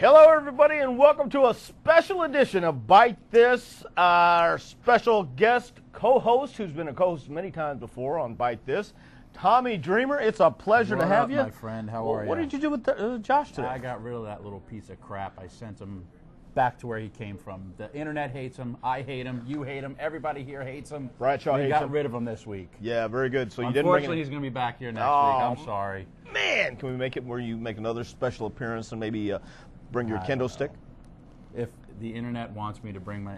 Hello, everybody, and welcome to a special edition of Byte This. Our special guest co-host, who's been a co-host many times before on Byte This, Tommy Dreamer. It's a pleasure to have you. My friend, how are you? What did you do with Josh today? I got rid of that little piece of crap. I sent him back to where he came from. The internet hates him. I hate him. You hate him. Everybody here hates him. Bradshaw hates him. We got rid of him this week. Yeah, very good. So you didn't bring Unfortunately, he's going to be back here next week. I'm sorry. Man, can we make it where you make another special appearance and maybe bring your kendo stick? If the internet wants me to bring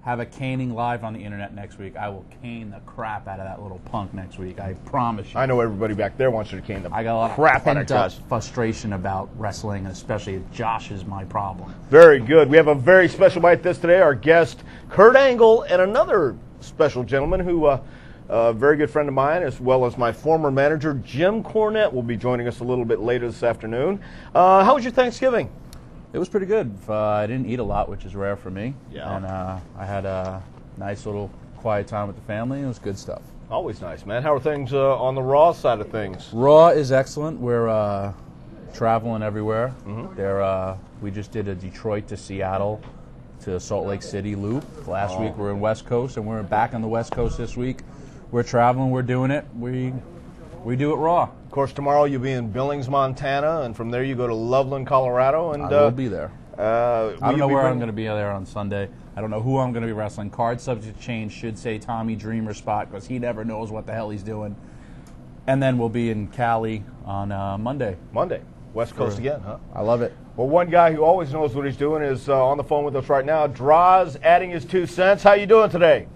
have a caning live on the internet next week, I will cane the crap out of that little punk next week. I promise you. I know everybody back there wants you to cane the I got a lot crap of out of Josh. frustration about wrestling, and especially if Josh is my problem. Very good. We have a very special Byte This today. Our guest, Kurt Angle, and another special gentleman who, a very good friend of mine, as well as my former manager, Jim Cornette, will be joining us a little bit later this afternoon. How was your Thanksgiving? It was pretty good. I didn't eat a lot, which is rare for me. Yeah. And I had a nice little quiet time with the family. It was good stuff. Always nice, man. How are things on the Raw side of things? Raw is excellent. We're traveling everywhere. We just did a Detroit to Seattle to Salt Lake City loop. Last week we were in West Coast, and we're back on the West Coast this week. We're traveling. We're doing it. We do it raw. Of course, tomorrow you'll be in Billings, Montana, and from there you go to Loveland, Colorado. And I will be there. I don't know where I'm going to be there on Sunday. I don't know who I'm going to be wrestling. Card subject to change should say Tommy Dreamer spot because he never knows what the hell he's doing. And then we'll be in Cali on Monday. Monday. West Coast again, huh? I love it. Well, one guy who always knows what he's doing is on the phone with us right now. Draws adding his 2 cents. How you doing today?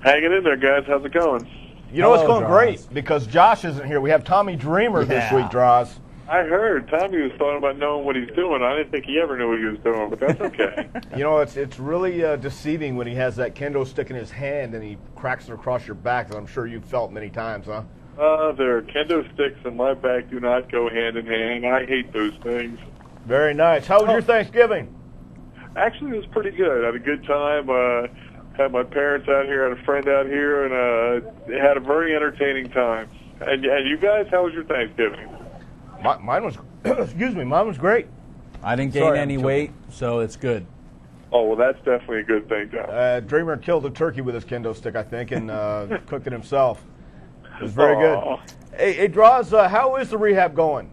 Hanging in there, guys. How's it going? You know, it's Hello, going Draws. great because Josh isn't here. We have Tommy Dreamer this week, Draws. I heard Tommy was talking about knowing what he's doing. I didn't think he ever knew what he was doing, but that's okay. You know, it's really deceiving when he has that kendo stick in his hand and he cracks it across your back, as I'm sure you've felt many times, huh? Their kendo sticks and my back do not go hand in hand. I hate those things. Very nice. How was your Thanksgiving? Actually, it was pretty good. I had a good time. Had my parents out here, had a friend out here, and had a very entertaining time. And you guys, how was your Thanksgiving? Mine was, excuse me, mine was great. I didn't gain any weight, so it's good. Oh, well, that's definitely a good thing, John. Dreamer killed a turkey with his kendo stick, I think, and cooked it himself. It was very good. Hey, Draws, how is the rehab going?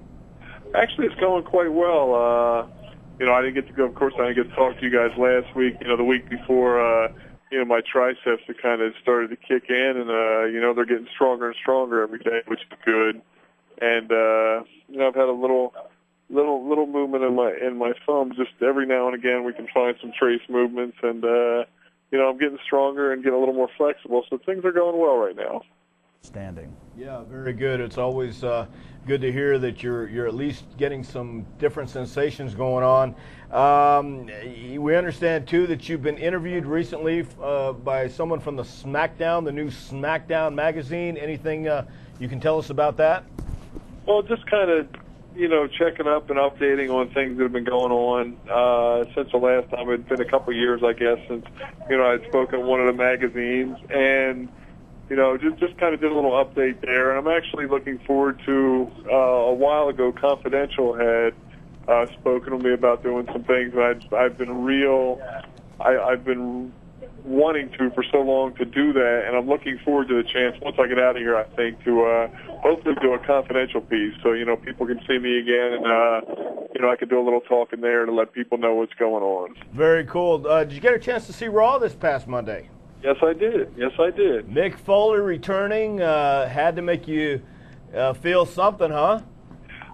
Actually, it's going quite well. I didn't get to go, of course, I didn't get to talk to you guys last week. The week before, my triceps have kind of started to kick in, and, they're getting stronger and stronger every day, which is good. And, I've had a little movement in my thumb. Just every now and again we can find some trace movements, and, I'm getting stronger and getting a little more flexible. So things are going well right now. Standing. Yeah, very good. It's always good to hear that you're at least getting some different sensations going on. We understand too that you've been interviewed recently by someone from the the new SmackDown magazine. Anything you can tell us about that? Well, just kind of checking up and updating on things that have been going on since the last time. It's been a couple of years, I guess, since I'd spoken in one of the magazines, and just kind of did a little update there. And I'm actually looking forward to, a while ago, Confidential had spoken to me about doing some things that I've been wanting to for so long to do that, and I'm looking forward to the chance once I get out of here, I think, to hopefully do a Confidential piece so, people can see me again, and, I could do a little talking there to let people know what's going on. Very cool. Did you get a chance to see Raw this past Monday? Yes, I did. Mick Foley returning had to make you feel something, huh?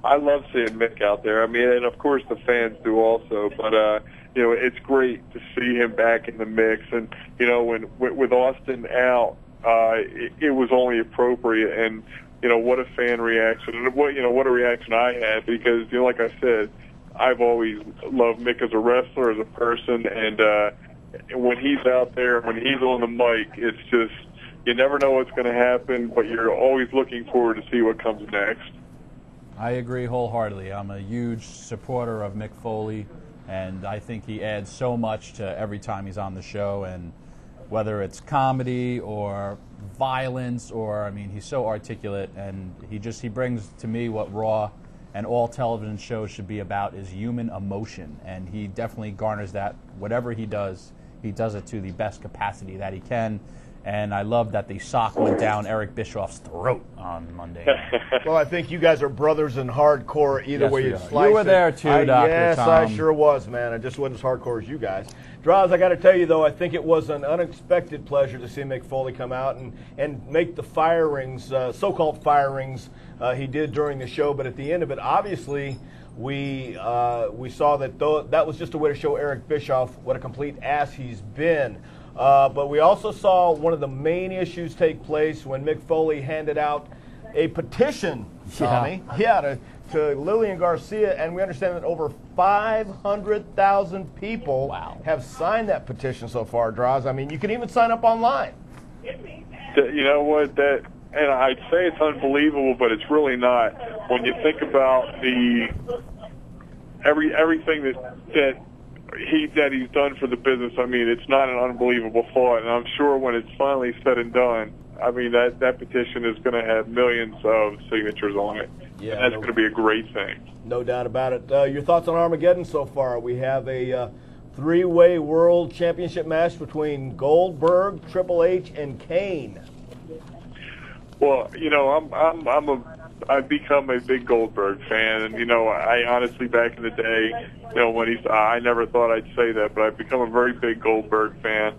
I love seeing Mick out there. I mean, and of course the fans do also, but, it's great to see him back in the mix. And, when with Austin out, it was only appropriate. And, what a fan reaction. And, what a reaction I had because, like I said, I've always loved Mick as a wrestler, as a person, and when he's out there, when he's on the mic, it's just, you never know what's going to happen, but you're always looking forward to see what comes next. I agree wholeheartedly. I'm a huge supporter of Mick Foley, and I think he adds so much to every time he's on the show, and whether it's comedy or violence or, he's so articulate, and he brings to me what Raw and all television shows should be about is human emotion, and he definitely garners that. Whatever he does it to the best capacity that he can. And I love that the sock went down Eric Bischoff's throat on Monday. Well, I think you guys are brothers in hardcore either way you slice it. You were there too, Dr. Yes, Tom. I sure was, man. I just wasn't as hardcore as you guys. Draws, I got to tell you, though, I think it was an unexpected pleasure to see Mick Foley come out and make the firings, so-called firings, he did during the show. But at the end of it, obviously, we saw that that was just a way to show Eric Bischoff what a complete ass he's been. But we also saw one of the main issues take place when Mick Foley handed out a petition, Tommy, to Lillian Garcia, and we understand that over 500,000 people have signed that petition so far, Draws. I mean, you can even sign up online. You know what, and I'd say it's unbelievable, but it's really not. When you think about everything that he's done for the business, I mean, it's not an unbelievable thought, and I'm sure when it's finally said and done, I mean, that petition is going to have millions of signatures on it. Yeah, and that's going to be a great thing. No doubt about it. Your thoughts on Armageddon so far? We have a three-way world championship match between Goldberg, Triple H, and Kane. Well, you know, I've become a big Goldberg fan, and you know, I honestly, back in the day, you know, when I never thought I'd say that, but I've become a very big Goldberg fan,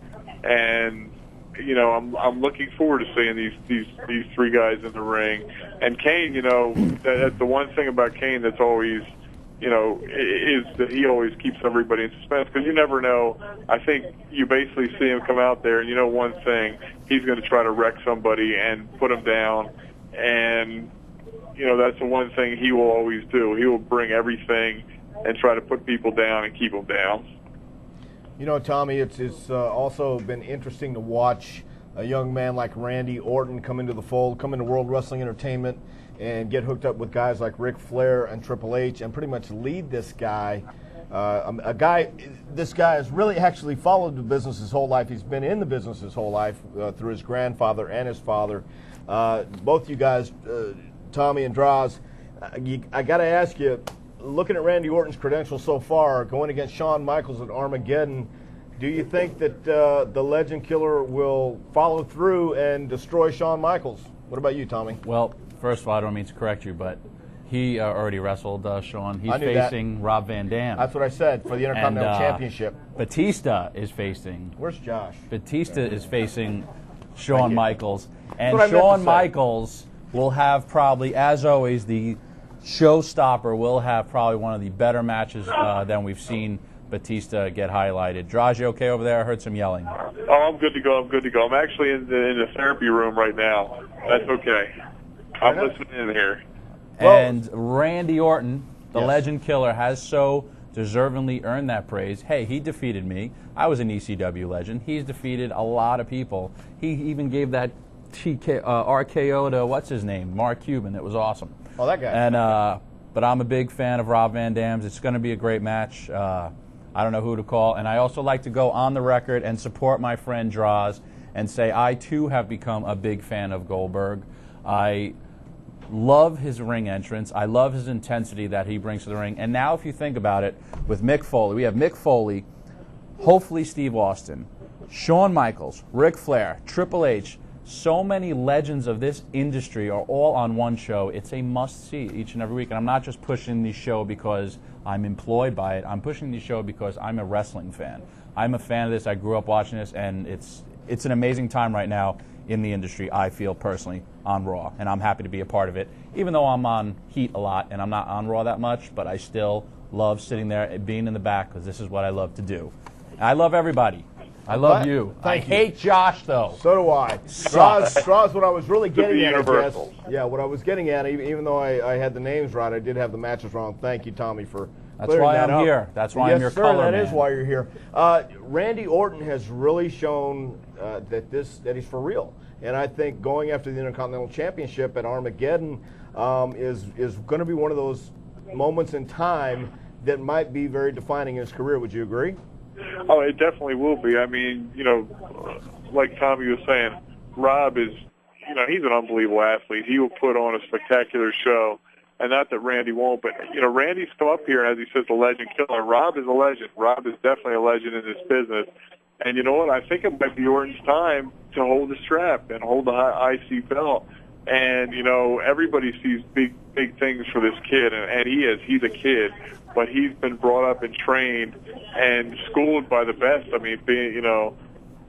and you know, I'm looking forward to seeing these three guys in the ring. And Kane, you know, that's the one thing about Kane that's always, you know, is that he always keeps everybody in suspense, because you never know. I think you basically see him come out there, and you know one thing, he's going to try to wreck somebody and put him down, and you know, that's the one thing he will always do. He will bring everything and try to put people down and keep them down. You know, Tommy, it's also been interesting to watch a young man like Randy Orton come into the fold, come into World Wrestling Entertainment, and get hooked up with guys like Ric Flair and Triple H, and pretty much lead this guy. This guy has really actually followed the business his whole life. He's been in the business his whole life through his grandfather and his father. Both you guys, Tommy and Draws, I got to ask you, looking at Randy Orton's credentials so far, going against Shawn Michaels at Armageddon, do you think that the Legend Killer will follow through and destroy Shawn Michaels? What about you, Tommy? Well, first of all, I don't mean to correct you, but he already wrestled Shawn. He's facing Rob Van Dam. That's what I said, for the Intercontinental Championship. Batista is facing... Where's Josh? Batista is facing Shawn Michaels. And Shawn Michaels will have probably, as always, the showstopper will have probably one of the better matches than we've seen Batista get highlighted. Draj, you okay over there? I heard some yelling. Oh, I'm good to go. I'm actually in the therapy room right now. That's okay. I'm listening in here. And Randy Orton, the Legend Killer, has so deservingly earned that praise. Hey, he defeated me. I was an ECW legend. He's defeated a lot of people. He even gave that RKO to, what's his name, Mark Cuban. It was awesome. Oh, that guy. And but I'm a big fan of Rob Van Dam's. It's going to be a great match. I don't know who to call. And I also like to go on the record and support my friend Draws and say I, too, have become a big fan of Goldberg. I love his ring entrance. I love his intensity that he brings to the ring. And now if you think about it, with Mick Foley, we have Mick Foley, hopefully Steve Austin, Shawn Michaels, Ric Flair, Triple H. So many legends of this industry are all on one show. It's a must-see each and every week. And I'm not just pushing the show because I'm employed by it. I'm pushing the show because I'm a wrestling fan. I'm a fan of this. I grew up watching this, and it's an amazing time right now in the industry, I feel personally, on Raw. And I'm happy to be a part of it, even though I'm on Heat a lot and I'm not on Raw that much, but I still love sitting there and being in the back because this is what I love to do. And I love everybody. I love you. I hate Josh, though. So do I. Straws, what I was really getting at, I guess. Yeah, what I was getting at, even though I had the names right, I did have the matches wrong. Thank you, Tommy, for clearing that up. That's why I'm here. That's why I'm your color man. Yes, sir, that is why you're here. Randy Orton has really shown that he's for real. And I think going after the Intercontinental Championship at Armageddon is going to be one of those moments in time that might be very defining in his career. Would you agree? Oh, it definitely will be. I mean, you know, like Tommy was saying, Rob is, you know, he's an unbelievable athlete. He will put on a spectacular show. and not that Randy won't, but, Randy's come up here, as he says, a legend killer. Rob is a legend. Rob is definitely a legend in this business. And you know what? I think it might be Orton's time to hold the strap and hold the IC belt. And, everybody sees big things for this kid, and he is. He's a kid, but he's been brought up and trained and schooled by the best. I mean, being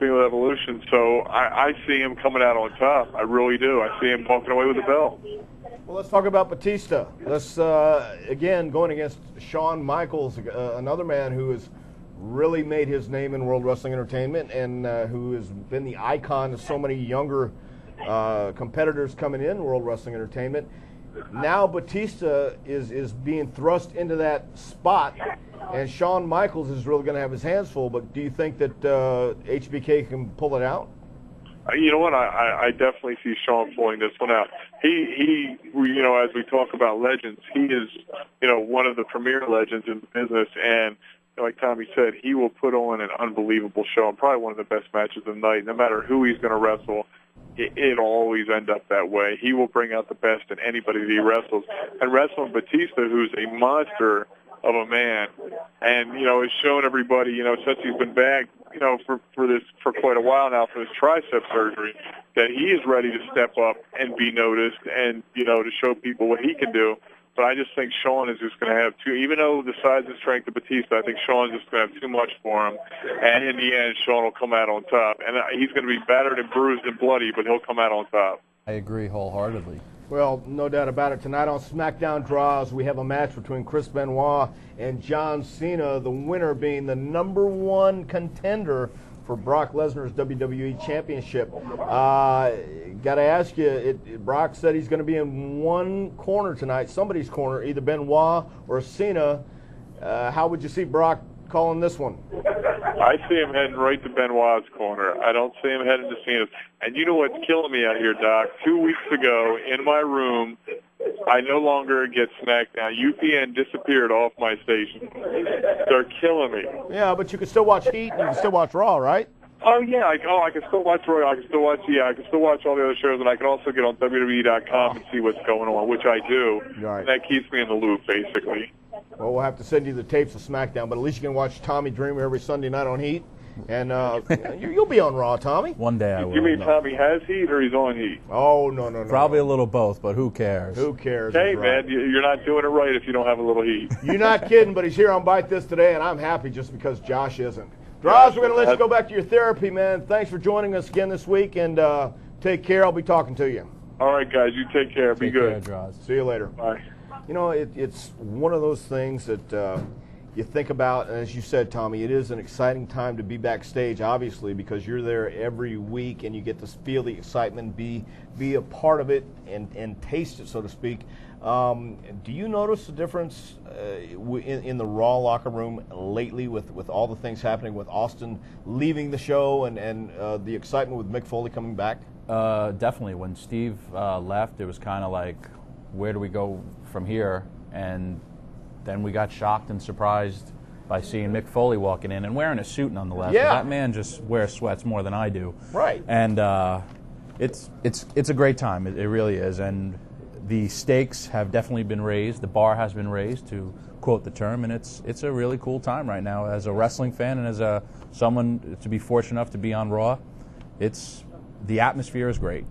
with Evolution. So I see him coming out on top. I really do. I see him walking away with the belt. Well, let's talk about Batista. Let's, again, going against Shawn Michaels, another man who has really made his name in World Wrestling Entertainment and who has been the icon of so many younger competitors coming in World Wrestling Entertainment. Now Batista is being thrust into that spot, and Shawn Michaels is really going to have his hands full. But do you think that HBK can pull it out? You know what? I definitely see Shawn pulling this one out. He, as we talk about legends, he is, one of the premier legends in the business, and like Tommy said, he will put on an unbelievable show and probably one of the best matches of the night. No matter who he's going to wrestle, it'll always end up that way. He will bring out the best in anybody that he wrestles. And wrestling Batista, who's a monster of a man, and, has shown everybody, since he's been back, for quite a while now for his tricep surgery, that he is ready to step up and be noticed and, to show people what he can do. But I just think Shawn is just going to have even though the size and strength of Batista, I think Shawn's just going to have too much for him. And in the end, Shawn will come out on top. And he's going to be battered and bruised and bloody, but he'll come out on top. I agree wholeheartedly. Well, no doubt about it. Tonight on SmackDown Draws, we have a match between Chris Benoit and John Cena, the winner being the #1 contender for Brock Lesnar's WWE Championship. Got to ask you, Brock said he's going to be in one corner tonight, somebody's corner, either Benoit or Cena. How would you see Brock calling this one? I see him heading right to Benoit's corner. I don't see him heading to Cena's. And you know what's killing me out here, Doc? 2 weeks ago, in my room, I no longer get SmackDown. UPN disappeared off my station. They're killing me. Yeah, but you can still watch Heat and you can still watch Raw, right? Oh yeah, I can still watch Raw. I can still watch I can still watch all the other shows, and I can also get on WWE.com and see what's going on, which I do. Right. And that keeps me in the loop, basically. Well, we'll have to send you the tapes of SmackDown, but at least you can watch Tommy Dreamer every Sunday night on Heat, and you'll be on Raw, Tommy. One day I will. You mean Tommy has Heat or he's on Heat? Oh, no. Probably a little both, but who cares? Who cares? Hey, right. man, you're not doing it right if you don't have a little heat. You're not kidding, but he's here on Byte This today, and I'm happy just because Josh isn't. Draws, we're going to let you go back to your therapy, man. Thanks for joining us again this week, and take care. I'll be talking to you. All right, guys, you take care. Be good. Take care, Draws. See you later. Bye. It's one of those things that you think about, and as you said, Tommy, it is an exciting time to be backstage, obviously, because you're there every week and you get to feel the excitement, be a part of it, and taste it, so to speak. Do you notice a difference in the Raw locker room lately with all the things happening with Austin leaving the show and the excitement with Mick Foley coming back? Definitely. When Steve left, it was kind of like, where do we go from here? And then we got shocked and surprised by seeing Mick Foley walking in and wearing a suit nonetheless. Yeah. That man just wears sweats more than I do. Right. And it's a great time. It really is. And the stakes have definitely been raised. The bar has been raised, to quote the term, and it's a really cool time right now as a wrestling fan and as someone to be fortunate enough to be on Raw. The atmosphere is great.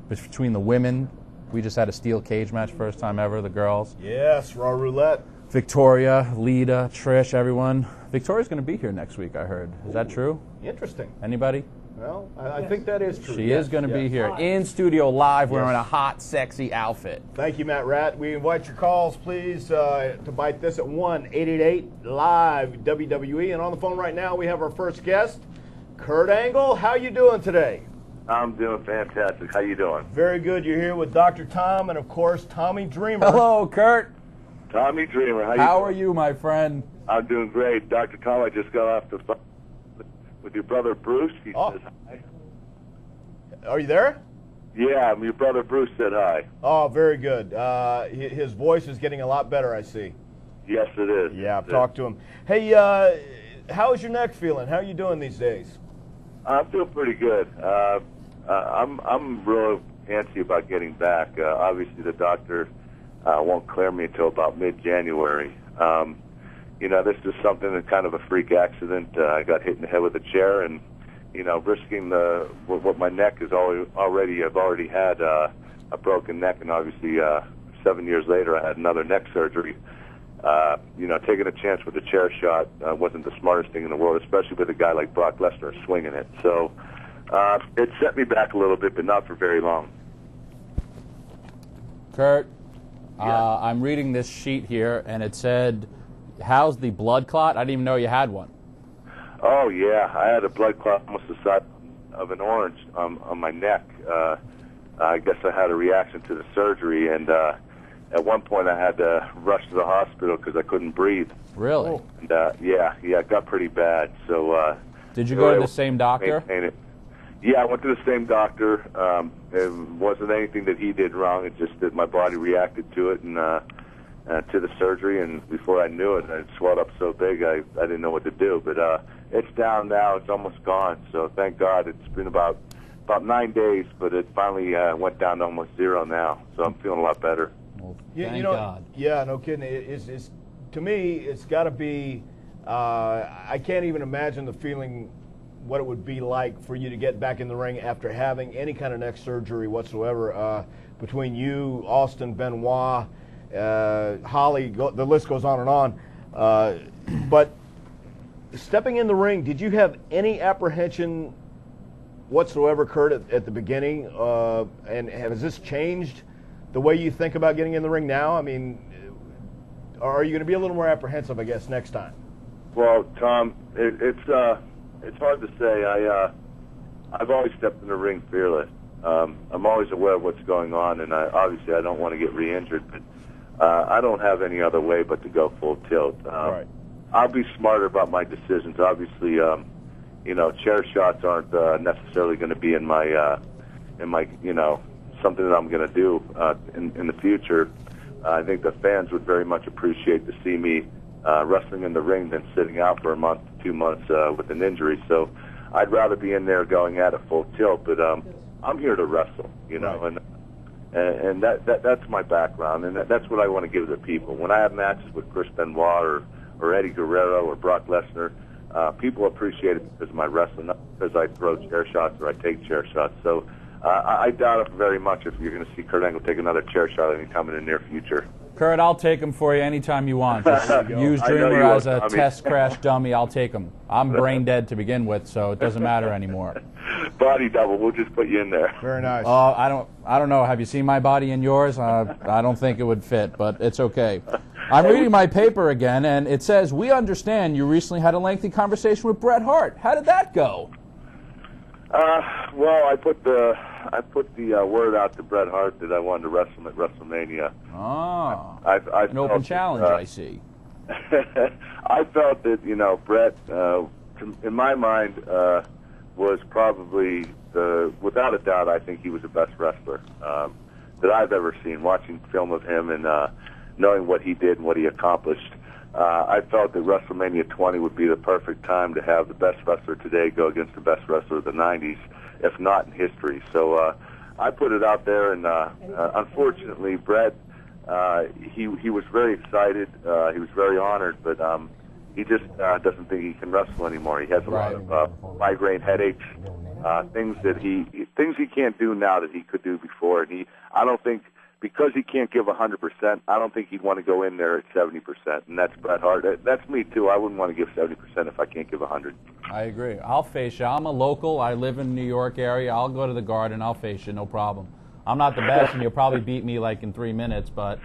Between the women, we just had a steel cage match, first time ever, the girls. Yes, Raw Roulette. Victoria, Lita, Trish, everyone. Victoria's going to be here next week, I heard. Is that true? Interesting. Anybody? Well, I think that is true. She is going to be here in studio live wearing a hot, sexy outfit. Thank you, Matt Ratt. We invite your calls, please, to Byte This at 1-888-LIVE-WWE. And on the phone right now, we have our first guest, Kurt Angle. How you doing today? I'm doing fantastic. How you doing? Very good. You're here with Dr. Tom and, of course, Tommy Dreamer. Hello, Kurt. Tommy Dreamer. How How doing? are you, my friend? I'm doing great. Dr. Tom, I just got off the phone with your brother Bruce. He says hi. Are you there? Yeah, your brother Bruce said hi. Oh, very good. His voice is getting a lot better, I see. Yes, it is. Yeah, I've talked to him. Hey, how's your neck feeling? How are you doing these days? I'm feeling pretty good. I'm real antsy about getting back. Obviously, the doctor won't clear me until about mid-January. This is something that kind of a freak accident. I got hit in the head with a chair, and risking what my neck is already. I've already had a broken neck, and obviously 7 years later I had another neck surgery. Taking a chance with a chair shot wasn't the smartest thing in the world, especially with a guy like Brock Lesnar swinging it. So it set me back a little bit, but not for very long. Kurt, Yeah. I'm reading this sheet here, and it said, how's the blood clot? I didn't even know you had one. Oh, yeah. I had a blood clot almost the size of an orange on my neck. I guess I had a reaction to the surgery, and at one point I had to rush to the hospital because I couldn't breathe. Really? And, it got pretty bad. So Did you go to the same doctor? Yeah, I went to the same doctor. It wasn't anything that he did wrong. It's just that my body reacted to it and to the surgery, and before I knew it, it swelled up so big I didn't know what to do. But it's down now. It's almost gone. So thank God. It's been about 9 days, but it finally went down to almost zero now. So I'm feeling a lot better. Well, Yeah, thank God. Yeah, no kidding. It's to me, it's got to be. I can't even imagine the feeling, what it would be like for you to get back in the ring after having any kind of neck surgery whatsoever. Between you, Austin, Benoit, Holly, the list goes on and on. But stepping in the ring, did you have any apprehension whatsoever, Kurt, at the beginning? And has this changed the way you think about getting in the ring now? I mean, are you going to be a little more apprehensive, I guess, next time? Well, Tom, it's hard to say. I've always stepped in the ring fearless. I'm always aware of what's going on, and obviously I don't want to get re-injured, but I don't have any other way but to go full tilt. Right. I'll be smarter about my decisions. Obviously, chair shots aren't necessarily going to be in my something that I'm going to do in the future. I think the fans would very much appreciate to see me wrestling in the ring than sitting out for a month, 2 months with an injury. So I'd rather be in there going at it full tilt. But I'm here to wrestle, Right. and that's my background, and that's what I want to give to the people. When I have matches with Chris Benoit or Eddie Guerrero or Brock Lesnar, people appreciate it because of my wrestling, not because I throw chair shots or I take chair shots. So I doubt it very much if you're going to see Kurt Angle take another chair shot anytime in the near future. Kurt, I'll take them for you anytime you want. Just use I know Dreamer you will, as a Tommy. test crash dummy. I'll take them. I'm brain dead to begin with, so it doesn't matter anymore. Body double, we'll just put you in there. Very nice. I don't know. Have you seen my body and yours? I don't think it would fit, but it's okay. I'm reading my paper again, and it says, we understand you recently had a lengthy conversation with Bret Hart. How did that go? Well, I put the word out to Bret Hart that I wanted to wrestle him at WrestleMania. Oh, I an open challenge, I see. I felt that Bret, in my mind, was probably without a doubt, I think he was the best wrestler that I've ever seen. Watching film of him and knowing what he did and what he accomplished, I felt that WrestleMania 20 would be the perfect time to have the best wrestler today go against the best wrestler of the 90s, if not in history. So I put it out there, and unfortunately, Bret, he was very excited. He was very honored, but he just doesn't think he can wrestle anymore. He has a lot of migraine headaches, things he can't do now that he could do before. And I don't think, because he can't give 100%, I don't think he'd want to go in there at 70%. And that's Bret Hart. That's me too. I wouldn't want to give 70% if I can't give 100. I agree. I'll face you. I'm a local. I live in the New York area. I'll go to the Garden. I'll face you. No problem. I'm not the best, and you'll probably beat me like in 3 minutes, but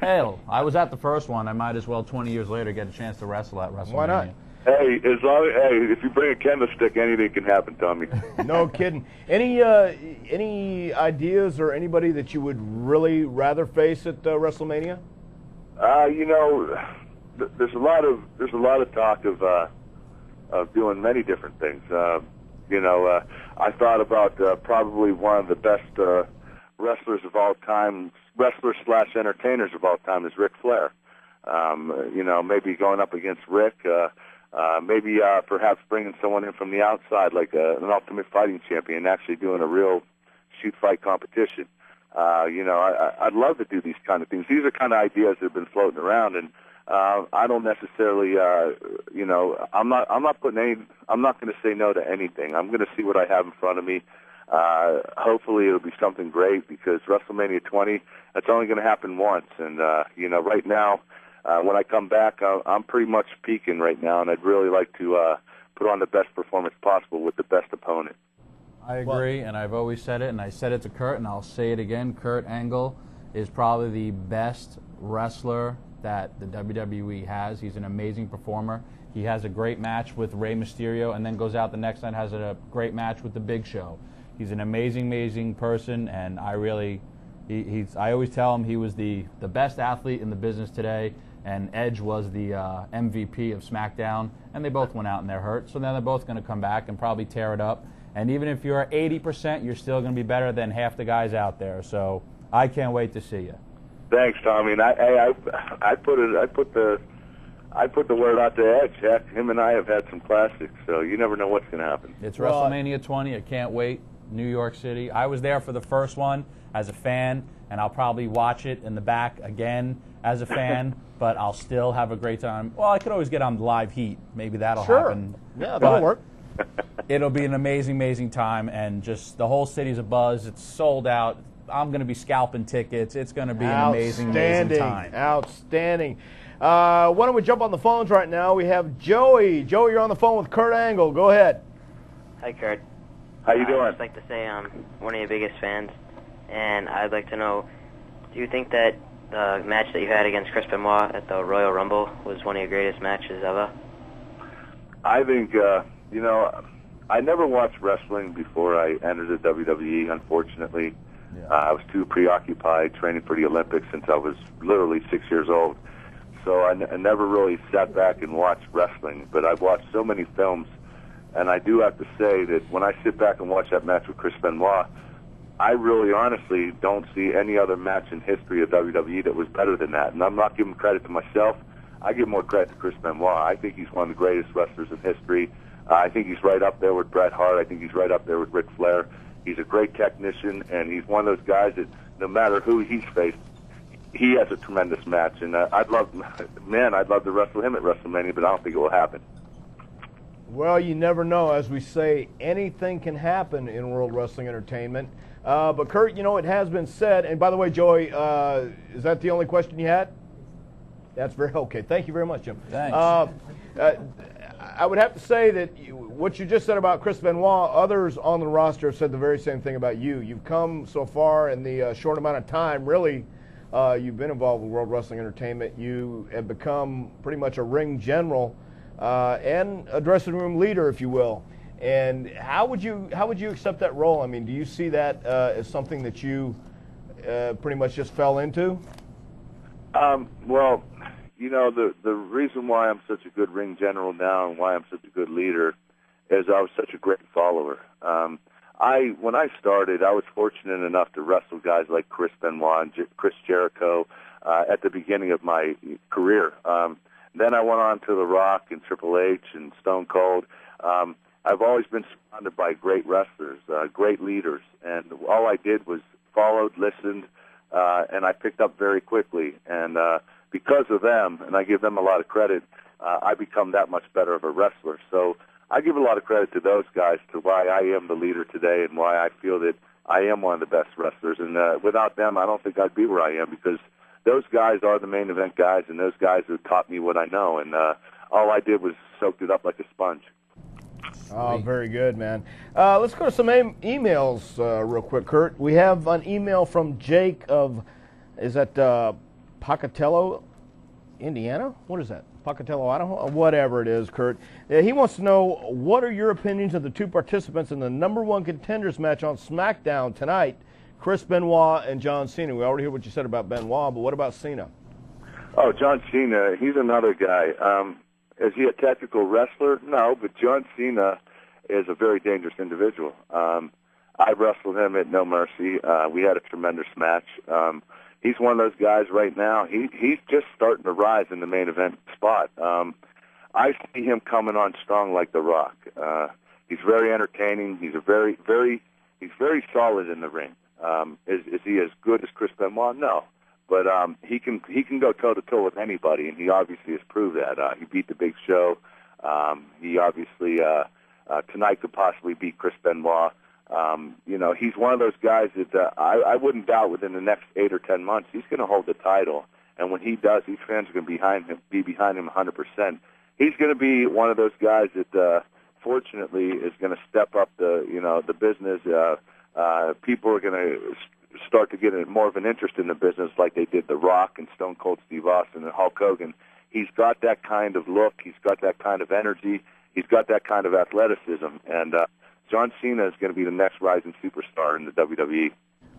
hell, I was at the first one. I might as well 20 years later get a chance to wrestle at WrestleMania. Why not? Hey, if you bring a candlestick, anything can happen, Tommy. No kidding. Any ideas or anybody that you would really rather face at WrestleMania? There's a lot of talk of doing many different things. I thought about probably one of the best wrestlers of all time, wrestlers/entertainers of all time, is Ric Flair. Maybe going up against Rick. Maybe perhaps bringing someone in from the outside, like an Ultimate Fighting champion, actually doing a real shoot fight competition. I'd love to do these kind of things. These are kind of ideas that have been floating around, and I don't necessarily, I'm not going to say no to anything. I'm going to see what I have in front of me. Hopefully it'll be something great, because WrestleMania 20, that's only going to happen once. And, right now, when I come back, I'm pretty much peaking right now, and I'd really like to put on the best performance possible with the best opponent. I agree, and I've always said it, and I said it to Kurt, and I'll say it again. Kurt Angle is probably the best wrestler that the WWE has. He's an amazing performer. He has a great match with Rey Mysterio, and then goes out the next night and has a great match with The Big Show. He's an amazing, amazing person, and I always tell him he was the best athlete in the business today, and Edge was the MVP of SmackDown, and they both went out and they're hurt, so then they're both going to come back and probably tear it up. And even if you're at 80%, you're still going to be better than half the guys out there. So I can't wait to see you. Thanks, Tommy. And I put the word out to Edge. Heck, him and I have had some classics, so you never know what's going to happen. It's WrestleMania 20. I can't wait. New York City. I was there for the first one as a fan, and I'll probably watch it in the back again as a fan. But I'll still have a great time. Well, I could always get on live heat. Maybe that'll happen. Yeah, that'll work. It'll be an amazing, amazing time, and just the whole city's abuzz. It's sold out. I'm going to be scalping tickets. It's going to be an amazing, amazing time. Outstanding. Why don't we jump on the phones right now? We have Joey. Joey, you're on the phone with Kurt Angle. Go ahead. Hi, Kurt. How you doing? I'd just like to say I'm one of your biggest fans, and I'd like to know, do you think that the match that you had against Chris Benoit at the Royal Rumble was one of your greatest matches ever? I think, I never watched wrestling before I entered the WWE, unfortunately. Yeah. I was too preoccupied training for the Olympics since I was literally 6 years old. So I never really sat back and watched wrestling, but I've watched so many films, and I do have to say that when I sit back and watch that match with Chris Benoit, I really honestly don't see any other match in history of WWE that was better than that. And I'm not giving credit to myself. I give more credit to Chris Benoit. I think he's one of the greatest wrestlers in history. I think he's right up there with Bret Hart. I think he's right up there with Ric Flair. He's a great technician, and he's one of those guys that no matter who he's faced, he has a tremendous match. And I'd love to wrestle him at WrestleMania, but I don't think it will happen. Well, you never know. As we say, anything can happen in World Wrestling Entertainment. But Kurt, it has been said, and by the way, Joey, is that the only question you had? That's very okay. Thank you very much, Jim. Thanks. I would have to say that what you just said about Chris Benoit, others on the roster have said the very same thing about you. You've come so far in the short amount of time, really, you've been involved with World Wrestling Entertainment. You have become pretty much a ring general and a dressing room leader, if you will. And how would you accept that role? I mean, do you see that as something that you pretty much just fell into? Well, the reason why I'm such a good ring general now and why I'm such a good leader is I was such a great follower. When I started, I was fortunate enough to wrestle guys like Chris Benoit and Chris Jericho at the beginning of my career. Then I went on to The Rock and Triple H and Stone Cold. I've always been surrounded by great wrestlers, great leaders, and all I did was followed, listened, and I picked up very quickly. And because of them, and I give them a lot of credit, I become that much better of a wrestler. So I give a lot of credit to those guys to why I am the leader today and why I feel that I am one of the best wrestlers. And without them, I don't think I'd be where I am, because those guys are the main event guys, and those guys have taught me what I know. And all I did was soak it up like a sponge. Oh, very good, man. Let's go to some emails real quick, Kurt. We have an email from Jake is that Pocatello, Indiana? What is that? Pocatello, Idaho? Whatever it is, Kurt. He wants to know, what are your opinions of the two participants in the #1 contenders match on SmackDown tonight, Chris Benoit and John Cena? We already heard what you said about Benoit, but what about Cena? Oh, John Cena, he's another guy. Is he a technical wrestler? No, but John Cena is a very dangerous individual. I wrestled him at No Mercy. We had a tremendous match. He's one of those guys right now. He's just starting to rise in the main event spot. I see him coming on strong like The Rock. He's very entertaining. He's very solid in the ring. Is he as good as Chris Benoit? No. But he can go toe-to-toe with anybody, and he obviously has proved that. He beat the Big Show. He obviously tonight could possibly beat Chris Benoit. He's one of those guys that I wouldn't doubt within the next 8 or 10 months he's going to hold the title. And when he does, these fans are going to be behind him 100%. He's going to be one of those guys that, fortunately, is going to step up the business. People are going to start to get more of an interest in the business like they did The Rock and Stone Cold Steve Austin and Hulk Hogan. He's got that kind of look. He's got that kind of energy. He's got that kind of athleticism. And John Cena is going to be the next rising superstar in the WWE.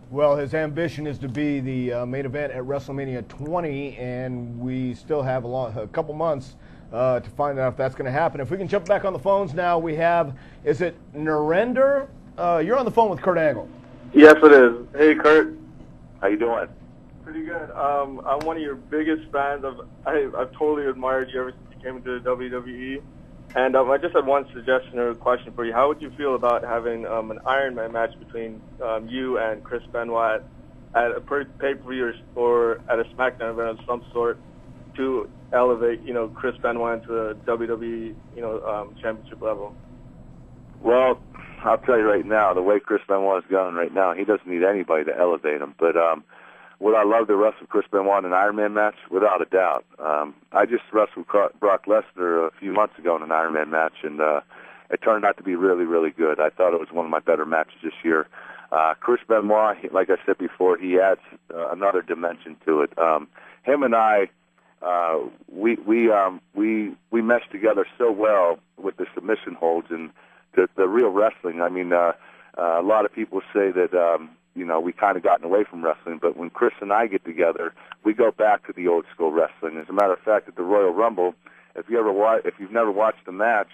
Well, his ambition is to be the main event at WrestleMania 20, and we still have a couple months to find out if that's going to happen. If we can jump back on the phones now, we have, is it Narendra? You're on the phone with Kurt Angle. Yes, it is. Hey, Kurt. How you doing? Pretty good. I'm one of your biggest fans. I've totally admired you ever since you came into the WWE. And I just had one suggestion or question for you. How would you feel about having an Iron Man match between you and Chris Benoit at a pay-per-view or at a SmackDown event of some sort to elevate, Chris Benoit into the WWE, championship level? Well, I'll tell you right now, the way Chris Benoit is going right now, he doesn't need anybody to elevate him. But would I love to wrestle Chris Benoit in an Iron Man match? Without a doubt. I just wrestled Brock Lesnar a few months ago in an Iron Man match, and it turned out to be really, really good. I thought it was one of my better matches this year. Chris Benoit, like I said before, he adds another dimension to it. Him and I, we meshed together so well with the submission holds and the real wrestling. I mean, a lot of people say that we kind of gotten away from wrestling, but when Chris and I get together, we go back to the old school wrestling. As a matter of fact, at the Royal Rumble, if you've never watched the match,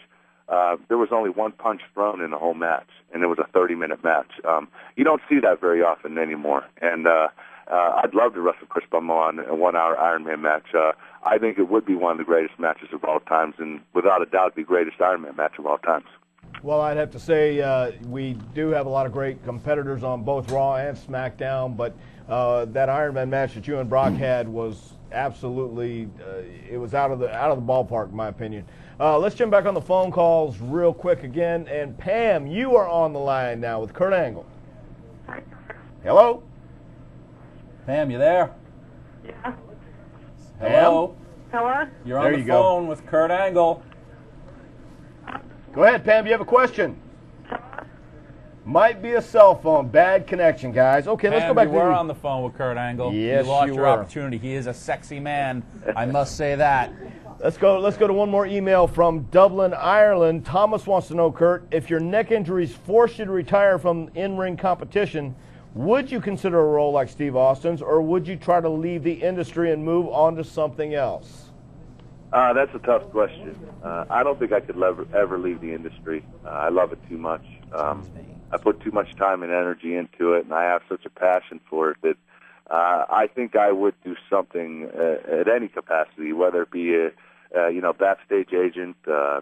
there was only one punch thrown in the whole match, and it was a 30-minute match. You don't see that very often anymore, and I'd love to wrestle Chris Benoit in a 1-hour Iron Man match. I think it would be one of the greatest matches of all times, and without a doubt, the greatest Iron Man match of all times. Well, I'd have to say we do have a lot of great competitors on both Raw and SmackDown, but that Iron Man match that you and Brock had was absolutely it was out of the ballpark, in my opinion. Let's jump back on the phone calls real quick again. And Pam, you are on the line now with Kurt Angle. Hello? Pam, you there? Yeah. Hello? Hello? You're on the phone with Kurt Angle. Go ahead, Pam. You have a question? Might be a cell phone. Bad connection, guys. Okay, Pam, let's go back to we're on the phone with Kurt Angle. Yes, you lost you your were. opportunity. He is a sexy man. I must say that. Let's go to one more email from Dublin, Ireland. Thomas wants to know, Kurt, if your neck injuries forced you to retire from in-ring competition, would you consider a role like Steve Austin's, or would you try to leave the industry and move on to something else? That's a tough question. I don't think I could ever leave the industry. I love it too much. I put too much time and energy into it, and I have such a passion for it that I think I would do something at any capacity, whether it be a backstage agent,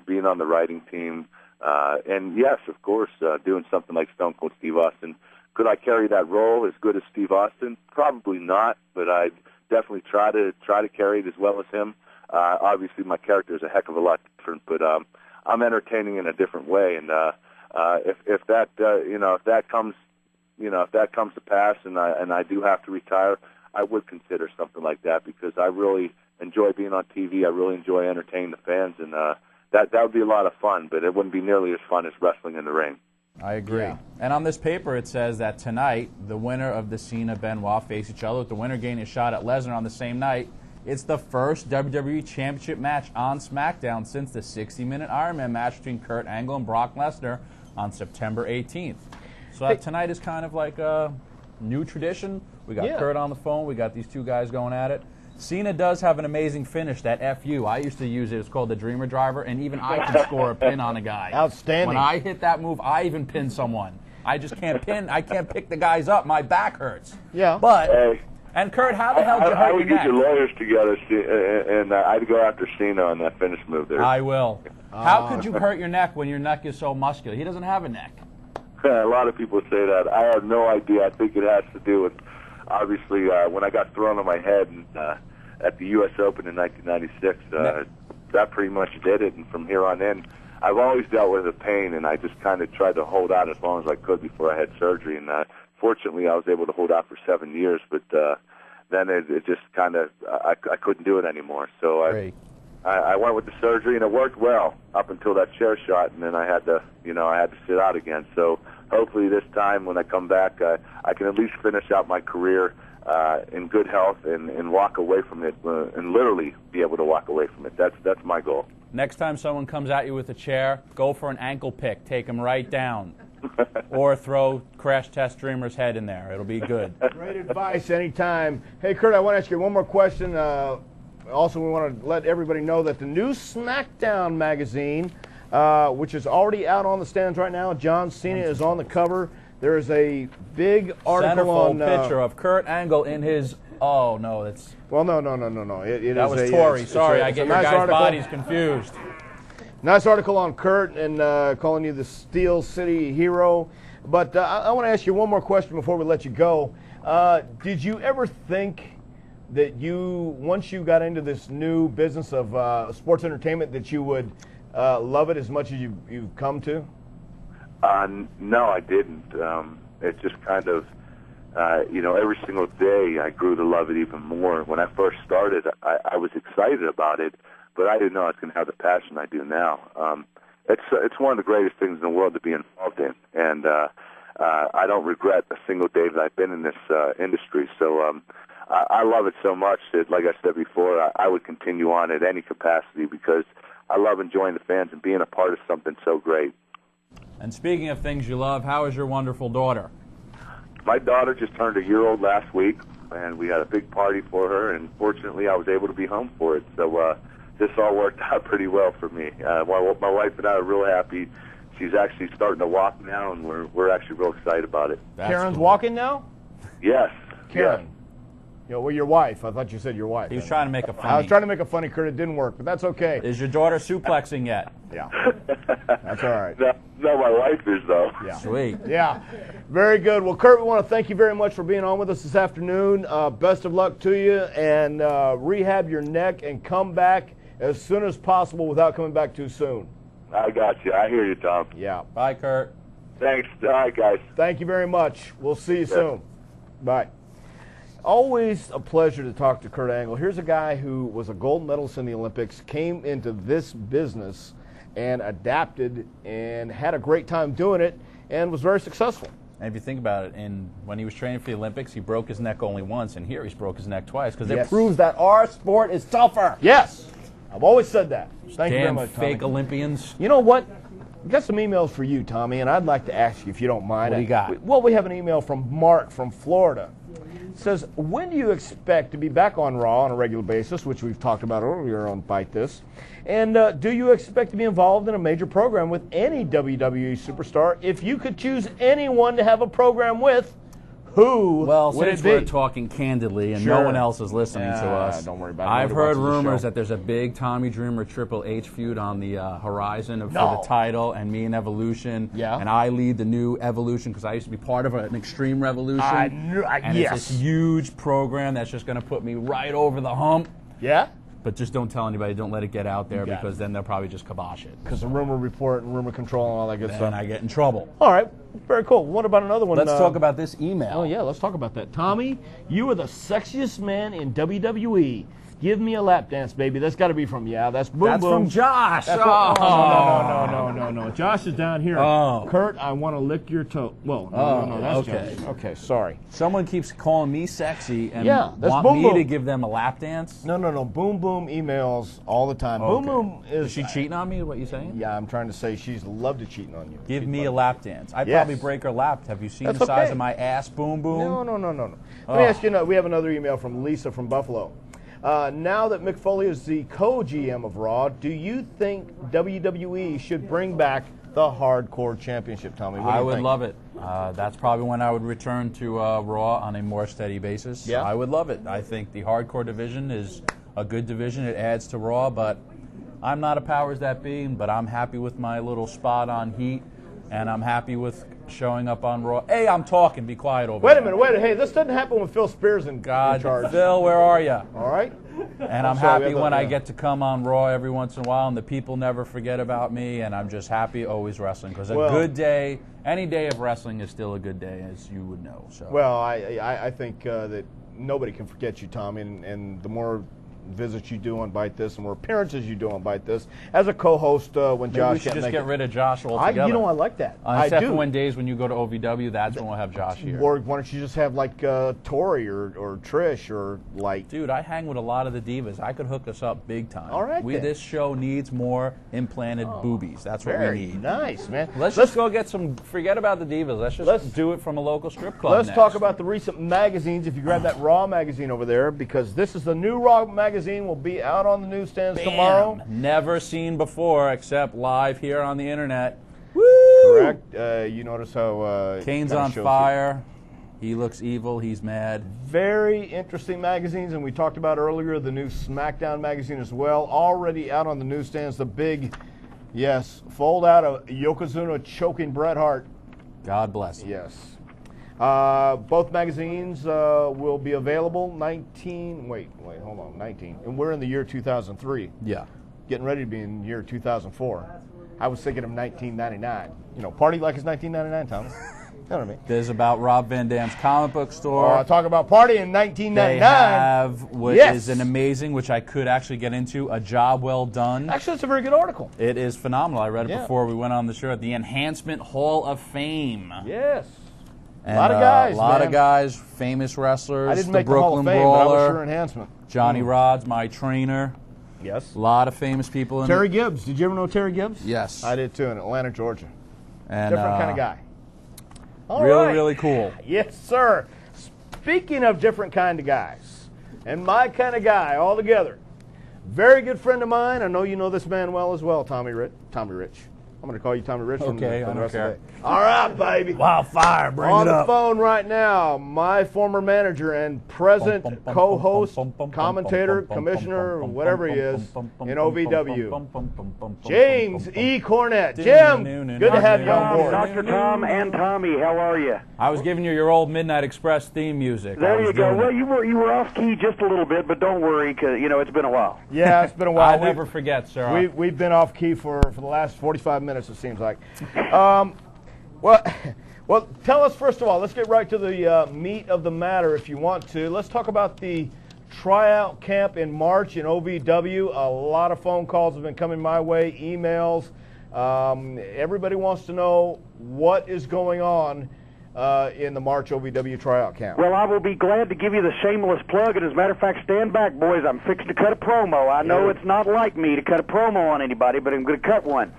being on the writing team, and yes, of course, doing something like Stone Cold Steve Austin. Could I carry that role as good as Steve Austin? Probably not, but I'd definitely try to carry it as well as him. Obviously, my character is a heck of a lot different, but I'm entertaining in a different way. And if that comes to pass, and I do have to retire, I would consider something like that because I really enjoy being on TV. I really enjoy entertaining the fans, and that would be a lot of fun. But it wouldn't be nearly as fun as wrestling in the ring. I agree. Yeah. And on this paper, it says that tonight, the winner of the Cena-Benoit face each other, with the winner gaining a shot at Lesnar on the same night. It's the first WWE Championship match on SmackDown since the 60-minute Iron Man match between Kurt Angle and Brock Lesnar on September 18th. So tonight is kind of like a new tradition. We got Kurt on the phone. We got these two guys going at it. Cena does have an amazing finish, that FU. I used to use it. It's called the Dreamer Driver, and even I can score a pin on a guy. Outstanding. When I hit that move, I even pin someone. I just can't pin. I can't pick the guys up. My back hurts. Yeah. But, and Kurt, how the hell did you hurt your neck? I would get your lawyers together, and I'd go after Cena on that finish move there. I will. How could you hurt your neck when your neck is so muscular? He doesn't have a neck. A lot of people say that. I have no idea. I think it has to do with, obviously, when I got thrown on my head at the U.S. Open in 1996, that pretty much did it. And from here on in, I've always dealt with the pain, and I just kind of tried to hold out as long as I could before I had surgery. And fortunately, I was able to hold out for 7 years, but then it just kind of, I couldn't do it anymore. So I went with the surgery, and it worked well up until that chair shot, and then I had to sit out again. So hopefully this time when I come back, I can at least finish out my career in good health and walk away from it, and literally be able to walk away from it. That's my goal. Next time someone comes at you with a chair, go for an ankle pick. Take them right down. Or throw Crash Test Dreamer's head in there. It'll be good. Great advice anytime. Hey, Kurt, I want to ask you one more question. Also, we want to let everybody know that the new SmackDown magazine, which is already out on the stands right now, John Cena is on the cover. There is a big article on picture of Kurt Angle in his. Oh no, that's. Well, no. It that was Tori. Sorry, I get your guys' bodies confused. Nice article on Kurt and calling you the Steel City hero. But I want to ask you one more question before we let you go. Did you ever think that once you got into this new business of sports entertainment, that you would love it as much as you've come to? No, I didn't. It just kind of, every single day I grew to love it even more. When I first started, I was excited about it, but I didn't know I was going to have the passion I do now. It's one of the greatest things in the world to be involved in, and I don't regret a single day that I've been in this industry. So I love it so much that, like I said before, I would continue on at any capacity because I love enjoying the fans and being a part of something so great. And speaking of things you love, how is your wonderful daughter? My daughter just turned a year old last week, and we had a big party for her, and fortunately I was able to be home for it. So this all worked out pretty well for me. My wife and I are real happy. She's actually starting to walk now, and we're actually real excited about it. Karen's walking now? Yes. Karen. Yes. Well, your wife. I thought you said your wife. He was trying to make a funny. I was trying to make a funny, Kurt. It didn't work, but that's okay. Is your daughter suplexing yet? Yeah. That's all right. No, my wife is, though. Yeah. Sweet. Yeah. Very good. Well, Kurt, we want to thank you very much for being on with us this afternoon. Best of luck to you, and rehab your neck and come back as soon as possible without coming back too soon. I got you. I hear you, Tom. Yeah. Bye, Kurt. Thanks. All right, guys. Thank you very much. We'll see you soon. Bye. Always a pleasure to talk to Kurt Angle. Here's a guy who was a gold medalist in the Olympics, came into this business and adapted and had a great time doing it and was very successful. And if you think about it, when he was training for the Olympics, he broke his neck only once, and here he's broke his neck twice because it proves that our sport is tougher. Yes. I've always said that. Thank you very Damn much, Tommy. fake Olympians. You know what? We've got some emails for you, Tommy, and I'd like to ask you if you don't mind. What do you got? Well, we have an email from Mark from Florida. It says, when do you expect to be back on Raw on a regular basis, which we've talked about earlier on Byte This, and do you expect to be involved in a major program with any WWE superstar? If you could choose anyone to have a program with, who would it since be? we're talking candidly and no one else is listening to us, don't worry about it. I've Nobody heard watches the rumors show. that there's a big Tommy Dreamer Triple H feud on the horizon for the title, and me and Evolution. Yeah. And I lead the new Evolution because I used to be part of an Extreme Revolution. And yes. it's this huge program that's just going to put me right over the hump. Yeah? But just don't tell anybody. Don't let it get out there because then they'll probably just kibosh it. Because the rumor report and rumor control and all that good stuff. And I get in trouble. All right. Very cool. What about another one? Let's talk about this email. Oh, yeah. Let's talk about that. Tommy, you are the sexiest man in WWE. Give me a lap dance, baby. That's got to be from, that's Boom That's Boom. from Josh. That's no. Josh is down here. Oh. Kurt, I want to lick your toe. Well, no, that's okay. Josh. Okay, sorry. Someone keeps calling me sexy and that's want Boom me Boom. to give them a lap dance? No. Boom Boom emails all the time. Okay. Boom Boom Is she cheating on me, what you saying? Yeah, I'm trying to say she's loved to cheating on you. Give me a lap dance. I'd probably break her lap. Have you seen That's the size okay. of my ass, Boom Boom? No. Let me ask you, we have another email from Lisa from Buffalo. Now that Mick Foley is the co-GM of Raw, do you think WWE should bring back the Hardcore Championship, Tommy? What do I you would think? love it. That's probably when I would return to Raw on a more steady basis. Yeah. I would love it. I think the Hardcore division is a good division. It adds to Raw, but I'm not a powers that be, but I'm happy with my little spot on Heat. and I'm happy with showing up on Raw. Hey, I'm talking. Be quiet over Wait a there. minute, wait a minute. Hey, this doesn't happen with Phil Spears in God, charge. Phil, where are you? All right. And I'm sorry, happy when I yeah. get to come on Raw every once in a while, and the people never forget about me, and I'm just happy always wrestling, because a good day, any day of wrestling is still a good day, as you would know. So. Well, I think that nobody can forget you, Tommy, and the more visits you do on Byte This, and more appearances you do on Byte This, as a co-host when Maybe Josh we should can't just make get it. rid of Josh altogether. I like that. Except I do. for when days when you go to OVW, that's when we'll have Josh here. Or why don't you just have like Tori or Trish or like... Dude, I hang with a lot of the divas. I could hook us up big time. All right, then. This show needs more implanted boobies. That's what we Very need. nice, man. Let's just go get some, forget about the divas. Let's do it from a local strip club Let's next. talk about the recent magazines. If you grab that Raw magazine over there, because this is the new Raw magazine, will be out on the newsstands tomorrow. Never seen before except live here on the internet. Woo! Correct. You notice how Kane's kinda on shows fire. He looks evil. He's mad. Very interesting magazines, and we talked about earlier the new SmackDown magazine as well. Already out on the newsstands. The big, yes, fold out of Yokozuna choking Bret Hart. God bless him. Yes. Both magazines will be available 19, and we're in the year 2003. Yeah. Getting ready to be in the year 2004. I was thinking of 1999. You know, party like it's 1999, Thomas. You know what I mean? There's about Rob Van Dam's comic book store. Talk about party in 1999. They have what Yes. is an amazing, which I could actually get into, A Job Well Done. Actually, it's a very good article. It is phenomenal. I read it Yeah. before we went on the show. The Enhancement Hall of Fame. Yes. And, a lot of guys, A lot man. of guys, famous wrestlers. I didn't the make the Hall Brooklyn of Fame, but I was Brawler, sure enhancement. Johnny Rodz, my trainer. Yes. A lot of famous people in Terry it. Gibbs. Did you ever know Terry Gibbs? Yes. I did too, in Atlanta, Georgia. And, Different kind of guy. All really, right. really cool. Yes, sir. Speaking of different kind of guys, and my kind of guy altogether, very good friend of mine. I know you know this man well as well, Tommy Rich. I'm going to call you Tommy Rich from Okay, the I don't rest care. of the day. All right, baby. Wildfire, bring On it the up. phone right now, my former manager and present co-host, commentator, commissioner, whatever he is, in OVW, James E. Cornette. Jim, good to have you on board. Dr. Tom and Tommy, how are you? I was giving you your old Midnight Express theme music. There you go. Well, you were off key just a little bit, but don't worry, because it's been a while. Yeah, it's been a while. I never forget, sir. We've been off key for the last 45 minutes, it seems like. Well, tell us first of all. Let's get right to the meat of the matter, if you want to. Let's talk about the tryout camp in March in OVW. A lot of phone calls have been coming my way, emails. Everybody wants to know what is going on in the March OVW tryout camp. Well, I will be glad to give you the shameless plug, and as a matter of fact, stand back, boys. I'm fixing to cut a promo. I know it's not like me to cut a promo on anybody, but I'm going to cut one.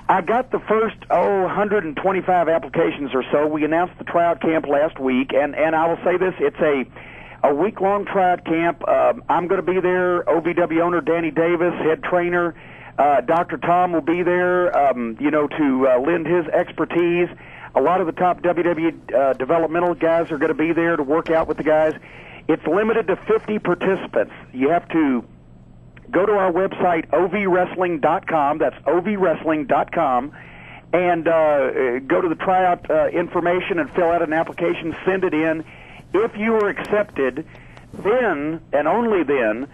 I got the first, 125 applications or so. We announced the tryout camp last week, and I will say this, it's a week-long tryout camp. I'm going to be there. OVW owner Danny Davis, head trainer. Dr. Tom will be there, to lend his expertise. A lot of the top WWE developmental guys are going to be there to work out with the guys. It's limited to 50 participants. You have to go to our website, ovwrestling.com. That's ovwrestling.com. And go to the tryout information and fill out an application, send it in. If you are accepted, then, and only then,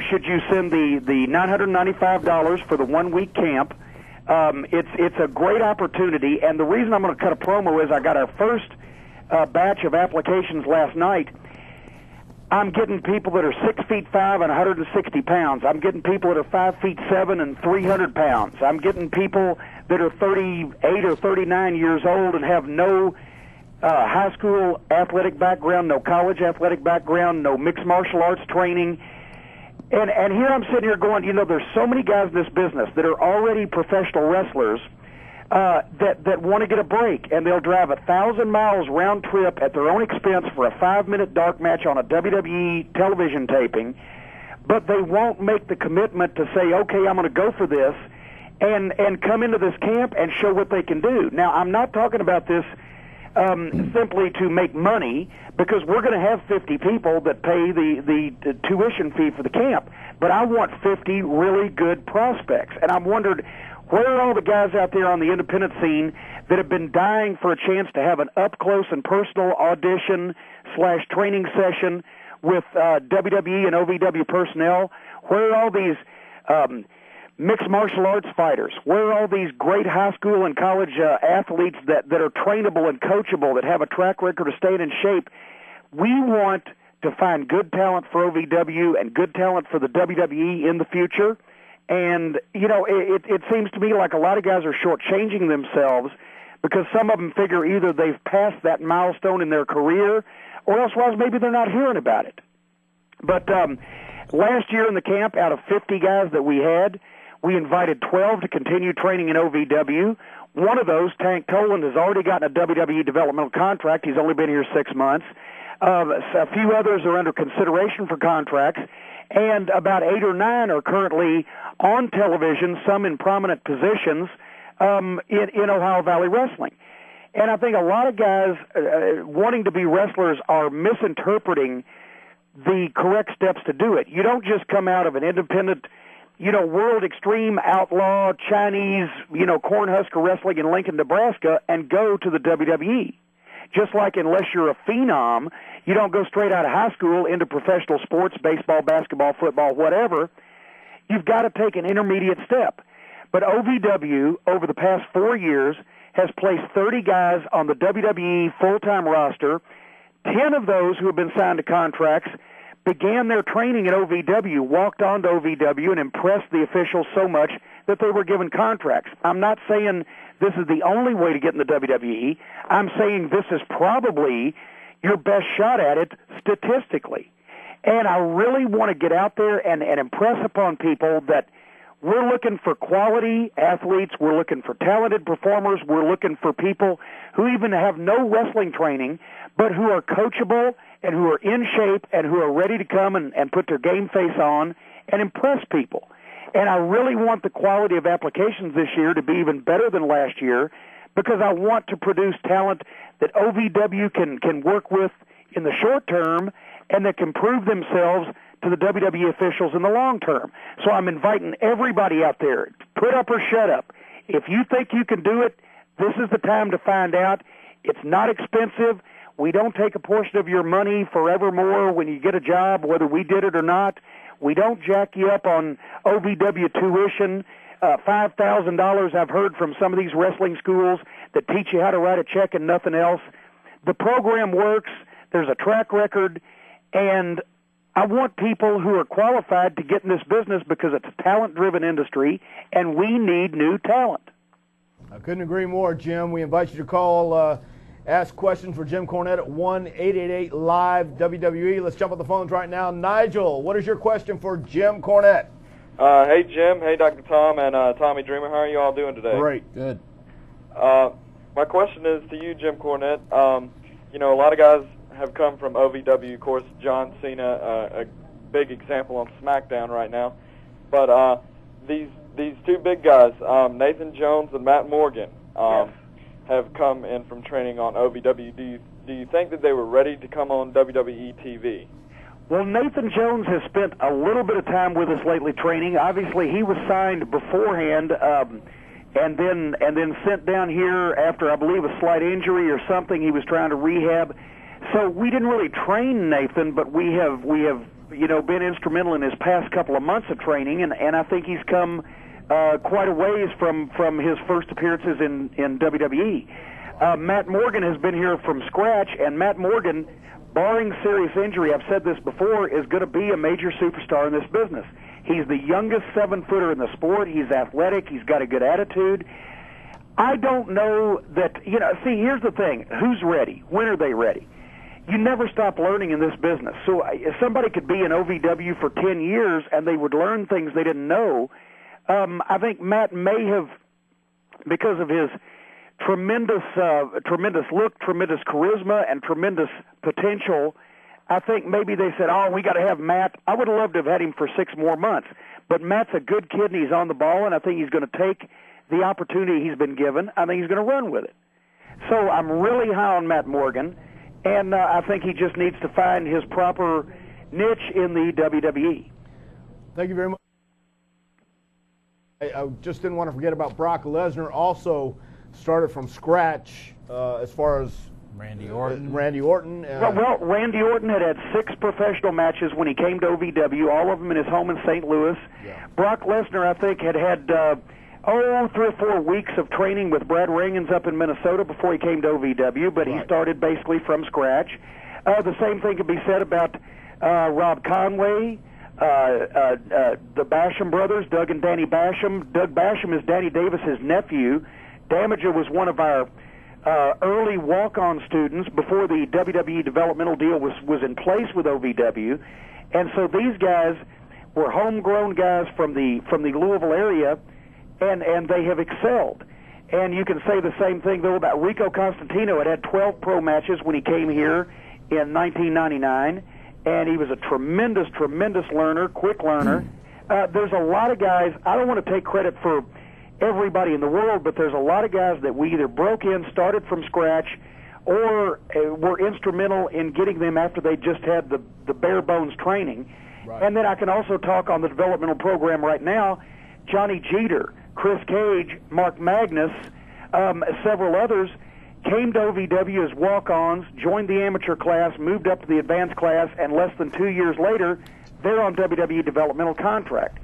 should you send the $995 for the one-week camp. It's a great opportunity, and the reason I'm going to cut a promo is I got our first batch of applications last night. I'm getting people that are 6'5" and 160 pounds. I'm getting people that are 5'7" and 300 pounds. I'm getting people that are 38 or 39 years old and have no high school athletic background, no college athletic background, no mixed martial arts training. And here I'm sitting here going, there's so many guys in this business that are already professional wrestlers that want to get a break, and they'll drive 1,000 miles round trip at their own expense for a 5-minute dark match on a WWE television taping, but they won't make the commitment to say, okay, I'm going to go for this, and come into this camp and show what they can do. Now, I'm not talking about this simply to make money, because we're going to have 50 people that pay the tuition fee for the camp. But I want 50 really good prospects. And I'm wondered, where are all the guys out there on the independent scene that have been dying for a chance to have an up-close and personal audition/training session with WWE and OVW personnel? Where are all these mixed martial arts fighters? Where are all these great high school and college athletes that are trainable and coachable, that have a track record of staying in shape? We want to find good talent for OVW and good talent for the WWE in the future. And, you know, it seems to me like a lot of guys are shortchanging themselves because some of them figure either they've passed that milestone in their career or else maybe they're not hearing about it. But last year in the camp, out of 50 guys that we had, we invited 12 to continue training in OVW. One of those, Tank Toland, has already gotten a WWE developmental contract. He's only been here 6 months. A few others are under consideration for contracts, and about 8 or 9 are currently on television, some in prominent positions in Ohio Valley Wrestling. And I think a lot of guys wanting to be wrestlers are misinterpreting the correct steps to do it. You don't just come out of an independent, World Extreme Outlaw Chinese, Cornhusker Wrestling in Lincoln, Nebraska, and go to the WWE. Just like unless you're a phenom, you don't go straight out of high school into professional sports, baseball, basketball, football, whatever. You've got to take an intermediate step. But OVW, over the past 4 years, has placed 30 guys on the WWE full-time roster. 10 of those who have been signed to contracts began their training at OVW, walked on to OVW, and impressed the officials so much that they were given contracts. I'm not saying this is the only way to get in the WWE. I'm saying this is probably your best shot at it statistically. And I really want to get out there and impress upon people that we're looking for quality athletes, we're looking for talented performers, we're looking for people who even have no wrestling training, but who are coachable and who are in shape and who are ready to come and put their game face on and impress people. And I really want the quality of applications this year to be even better than last year, because I want to produce talent that OVW can work with in the short term and that can prove themselves to the WWE officials in the long term. So I'm inviting everybody out there, put up or shut up. If you think you can do it, this is the time to find out. It's not expensive. We don't take a portion of your money forevermore when you get a job, whether we did it or not. We don't jack you up on OVW tuition. $5,000 I've heard from some of these wrestling schools that teach you how to write a check and nothing else. The program works. There's a track record. And I want people who are qualified to get in this business because it's a talent-driven industry, and we need new talent. I couldn't agree more, Jim. We invite you to call, ask questions for Jim Cornette at 1-888-LIVE-WWE. Let's jump on the phones right now. Nigel, what is your question for Jim Cornette? Hey, Jim. Hey, Dr. Tom and Tommy Dreamer. How are you all doing today? Great. Good. My question is to you, Jim Cornette. A lot of guys have come from OVW. Of course, John Cena, a big example on SmackDown right now. But these two big guys, Nathan Jones and Matt Morgan, have come in from training on OVW. Do you think that they were ready to come on WWE TV? Well, Nathan Jones has spent a little bit of time with us lately training. Obviously, he was signed beforehand and then sent down here after, I believe, a slight injury or something. He was trying to rehab. So we didn't really train Nathan, but we have been instrumental in his past couple of months of training, and I think he's come quite a ways from his first appearances in WWE. Matt Morgan has been here from scratch, and Matt Morgan, barring serious injury, I've said this before, is going to be a major superstar in this business. He's the youngest 7-footer in the sport. He's athletic. He's got a good attitude. I don't know that, see, here's the thing. Who's ready? When are they ready? You never stop learning in this business. So if somebody could be in OVW for 10 years and they would learn things they didn't know, I think Matt may have, because of his tremendous look, tremendous charisma, and tremendous potential, I think maybe they said, we got to have Matt. I would have loved to have had him for 6 more months. But Matt's a good kid, and he's on the ball, and I think he's going to take the opportunity he's been given. I think he's going to run with it. So I'm really high on Matt Morgan, and I think he just needs to find his proper niche in the WWE. Thank you very much. I just didn't want to forget about Brock Lesnar. Also started from scratch as far as Randy Orton. Randy Orton. Well, Randy Orton had 6 professional matches when he came to OVW, all of them in his home in St. Louis. Yeah. Brock Lesnar, I think, had 3 or 4 weeks of training with Brad Rheingans up in Minnesota before he came to OVW, but he started basically from scratch. The same thing could be said about Rob Conway, the Basham brothers, Doug and Danny Basham. Doug Basham is Danny Davis's nephew. Damager was one of our early walk-on students before the WWE developmental deal was in place with OVW, and so these guys were homegrown guys from the Louisville area, and they have excelled. And you can say the same thing though about Rico Constantino. Had 12 pro matches when he came here in 1999, and he was a tremendous learner, quick learner. There's a lot of guys. I don't want to take credit for everybody in the world, but there's a lot of guys that we either broke in, started from scratch, or were instrumental in getting them after they just had the bare bones training. Right. And then I can also talk on the developmental program right now. Johnny Jeter, Chris Cage, Mark Magnus, several others came to OVW as walk-ons, joined the amateur class, moved up to the advanced class, and less than 2 years later, they're on WWE developmental contract.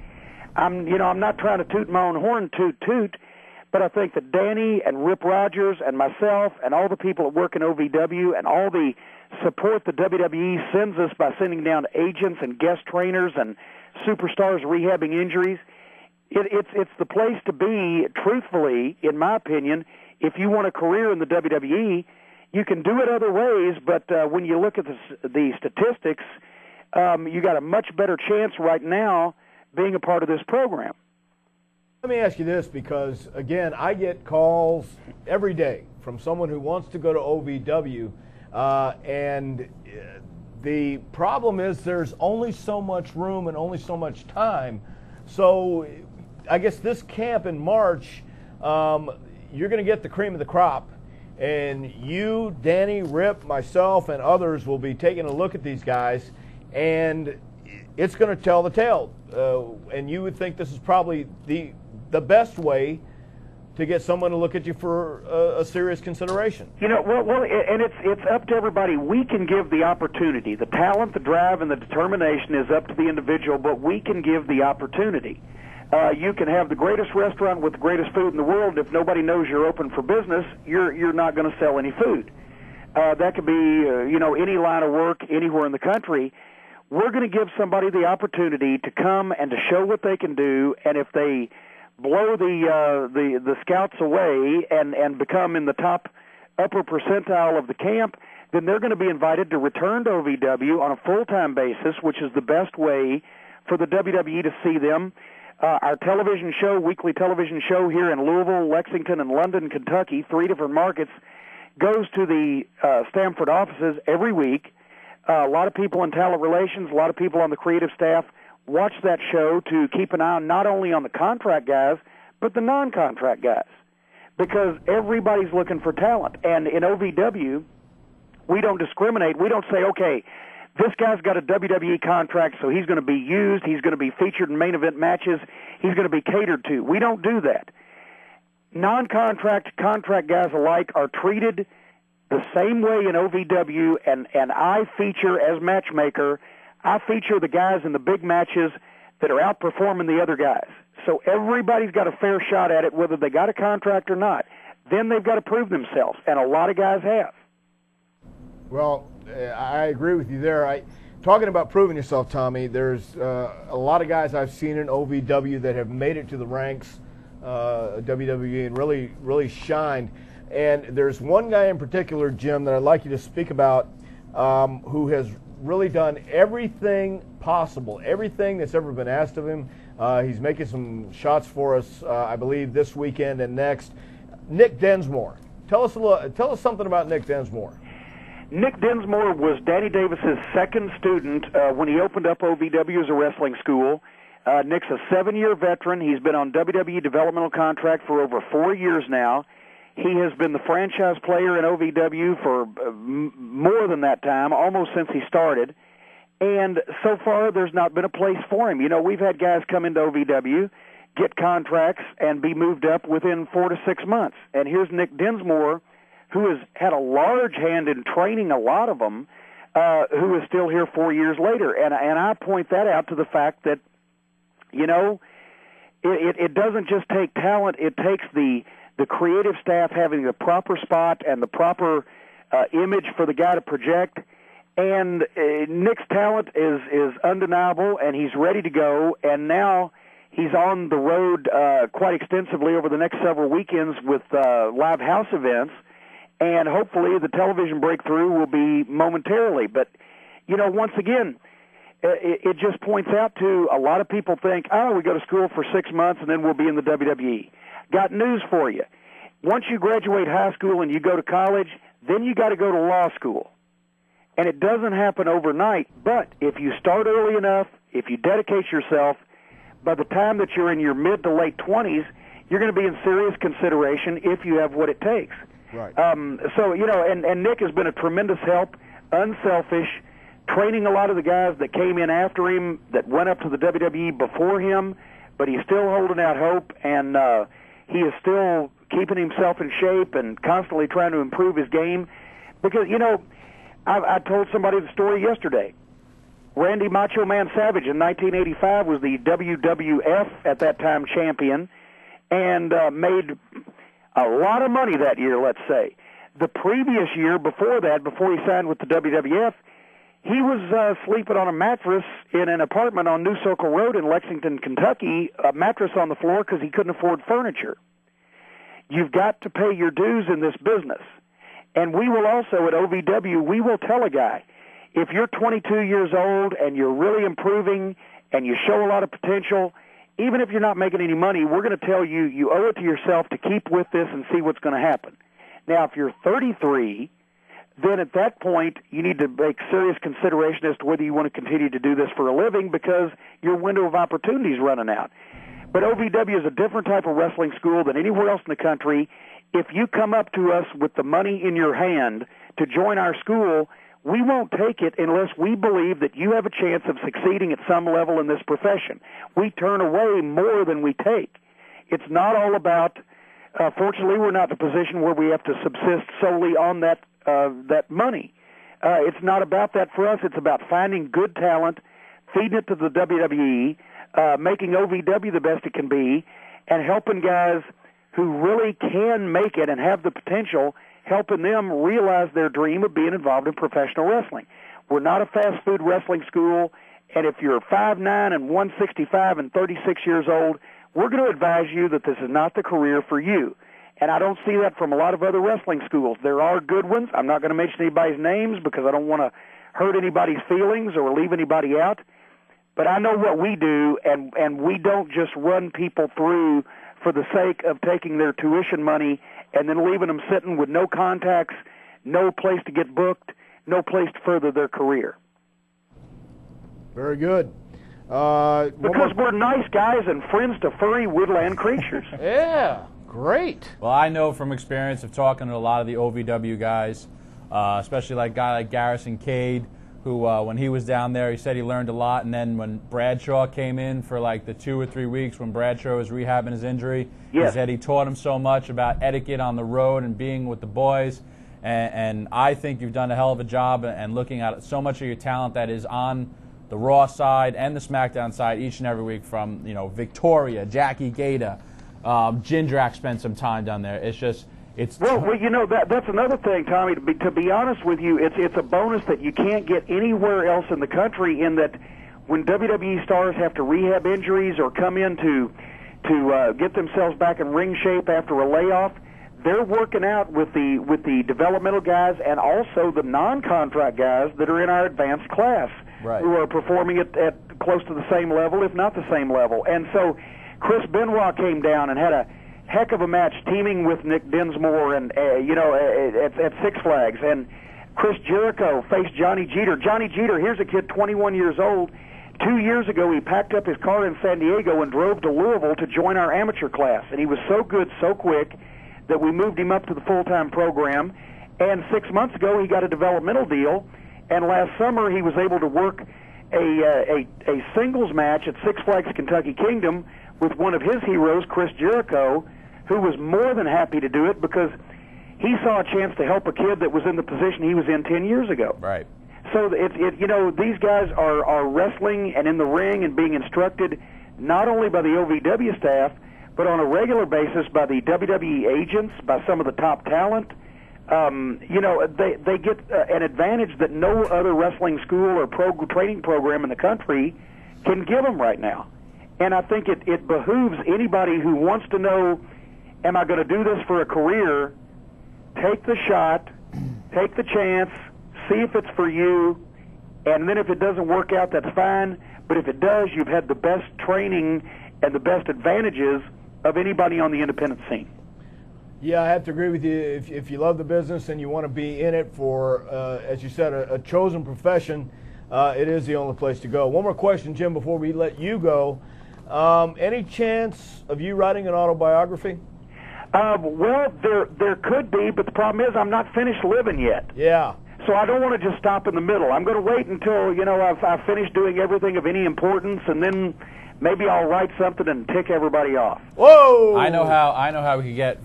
I'm not trying to toot my own horn, toot, but I think that Danny and Rip Rogers and myself and all the people that work in OVW and all the support the WWE sends us by sending down agents and guest trainers and superstars rehabbing injuries, it's the place to be, truthfully, in my opinion. If you want a career in the WWE, you can do it other ways, but when you look at the statistics, you got a much better chance right now being a part of this program. Let me ask you this, because, again, I get calls every day from someone who wants to go to OVW, and the problem is there's only so much room and only so much time. So I guess this camp in March, you're going to get the cream of the crop, and you, Danny, Rip, myself, and others will be taking a look at these guys, and it's going to tell the tale. And you would think this is probably the best way to get someone to look at you for a serious consideration. Well, and it's up to everybody. We can give the opportunity. The talent, the drive, and the determination is up to the individual, but we can give the opportunity. You can have the greatest restaurant with the greatest food in the world. If nobody knows you're open for business, you're not going to sell any food. That could be any line of work anywhere in the country. We're going to give somebody the opportunity to come and to show what they can do, and if they blow the scouts away and become in the upper percentile of the camp, then they're going to be invited to return to OVW on a full-time basis, which is the best way for the WWE to see them. Our television show, weekly television show here in Louisville, Lexington, and London, Kentucky, 3 different markets, goes to the Stamford offices every week. A lot of people in talent relations, a lot of people on the creative staff watch that show to keep an eye not only on the contract guys, but the non-contract guys, because everybody's looking for talent. And in OVW, we don't discriminate. We don't say, okay, this guy's got a WWE contract, so he's going to be used, he's going to be featured in main event matches, he's going to be catered to. We don't do that. Non-contract, contract guys alike are treated the same way in OVW, and I feature as matchmaker, I feature the guys in the big matches that are outperforming the other guys. So everybody's got a fair shot at it, whether they got a contract or not. Then they've got to prove themselves, and a lot of guys have. Well, I agree with you there. Talking about proving yourself, Tommy, there's a lot of guys I've seen in OVW that have made it to the ranks of WWE and really shined. And there's one guy in particular, Jim, that I'd like you to speak about, who has really done everything possible, everything that's ever been asked of him. He's making some shots for us, I believe, this weekend and next. Nick Densmore. Tell us something about Nick Densmore. Nick Densmore was Danny Davis's second student when he opened up OVW as a wrestling school. Nick's a 7-year veteran. He's been on WWE developmental contract for over 4 years now. He has been the franchise player in OVW for more than that time, almost since he started. And so far, there's not been a place for him. You know, we've had guys come into OVW, get contracts, and be moved up within 4 to 6 months. And here's Nick Dinsmore, who has had a large hand in training a lot of them, who is still here 4 years later. And I point that out to the fact that, you know, it doesn't just take talent. It takes the creative staff having the proper spot and the proper image for the guy to project. And Nick's talent is undeniable, and he's ready to go. And now he's on the road quite extensively over the next several weekends with live house events. And hopefully the television breakthrough will be momentarily. But, you know, once again, it just points out to a lot of people think, oh, we go to school for 6 months and then we'll be in the WWE. Got news for you. Once you graduate high school and you go to college, then you got to go to law school. And it doesn't happen overnight, but if you start early enough, if you dedicate yourself, by the time that you're in your mid to late 20s, you're going to be in serious consideration if you have what it takes. Right. So, you know, and Nick has been a tremendous help, unselfish, training a lot of the guys that came in after him, that went up to the WWE before him, but he's still holding out hope, and he is still keeping himself in shape and constantly trying to improve his game. Because, you know, I told somebody the story yesterday. Randy Macho Man Savage in 1985 was the WWF at that time champion and made a lot of money that year, let's say. The previous year before that, before he signed with the WWF, he was sleeping on a mattress in an apartment on New Circle Road in Lexington, Kentucky, a mattress on the floor because he couldn't afford furniture. You've got to pay your dues in this business. And we will also, at OVW, we will tell a guy, if you're 22 years old and you're really improving and you show a lot of potential, even if you're not making any money, we're going to tell you you owe it to yourself to keep with this and see what's going to happen. Now, if you're 33, then at that point you need to make serious consideration as to whether you want to continue to do this for a living because your window of opportunity is running out. But OVW is a different type of wrestling school than anywhere else in the country. If you come up to us with the money in your hand to join our school, we won't take it unless we believe that you have a chance of succeeding at some level in this profession. We turn away more than we take. It's not all about, fortunately, we're not in a position where we have to subsist solely on that money. It's not about that for us. It's about finding good talent, feeding it to the WWE, making OVW the best it can be, and helping guys who really can make it and have the potential, helping them realize their dream of being involved in professional wrestling. We're not a fast food wrestling school, and if you're 5'9" and 165 and 36 years old, we're going to advise you that this is not the career for you. And I don't see that from a lot of other wrestling schools. There are good ones. I'm not going to mention anybody's names because I don't want to hurt anybody's feelings or leave anybody out. But I know what we do, and we don't just run people through for the sake of taking their tuition money and then leaving them sitting with no contacts, no place to get booked, no place to further their career. Very good. Because we're nice guys and friends to furry woodland creatures. Yeah, great. Well, I know from experience of talking to a lot of the OVW guys, especially like a guy like Garrison Cade, who when he was down there, he said he learned a lot. And then when Bradshaw came in for like the 2 or 3 weeks when Bradshaw was rehabbing his injury, he said he taught him so much about etiquette on the road and being with the boys. And I think you've done a hell of a job and looking at so much of your talent that is on the Raw side and the SmackDown side each and every week, from, you know, Victoria, Jackie Gata, Jindrak spent some time down there. It's just, well, you know, that's another thing, Tommy. To be honest with you, it's a bonus that you can't get anywhere else in the country, in that when WWE stars have to rehab injuries or come in to get themselves back in ring shape after a layoff, they're working out with the developmental guys and also the non-contract guys that are in our advanced class, who are performing at close to the same level, if not the same level. And so Chris Benoit came down and had a heck of a match teaming with Nick Dinsmore and at Six Flags. And Chris Jericho faced Johnny Jeter. Johnny Jeter, here's a kid 21 years old. 2 years ago, he packed up his car in San Diego and drove to Louisville to join our amateur class. And he was so good, so quick, that we moved him up to the full-time program. And 6 months ago, he got a developmental deal. And last summer, he was able to work a singles match at Six Flags Kentucky Kingdom with one of his heroes, Chris Jericho, who was more than happy to do it because he saw a chance to help a kid that was in the position he was in 10 years ago. Right. So these guys are wrestling and in the ring and being instructed not only by the OVW staff, but on a regular basis by the WWE agents, by some of the top talent. They get an advantage that no other wrestling school or training program in the country can give them right now. And I think it behooves anybody who wants to know, am I going to do this for a career, take the shot, take the chance, see if it's for you, and then if it doesn't work out, that's fine. But if it does, you've had the best training and the best advantages of anybody on the independent scene. Yeah, I have to agree with you. If you love the business and you want to be in it for, as you said, a chosen profession, it is the only place to go. One more question, Jim, before we let you go. Any chance of you writing an autobiography? Well, there could be, but the problem is I'm not finished living yet. Yeah. So I don't want to just stop in the middle. I'm going to wait until, I've finished doing everything of any importance, and then maybe I'll write something and tick everybody off. Whoa! I know how we could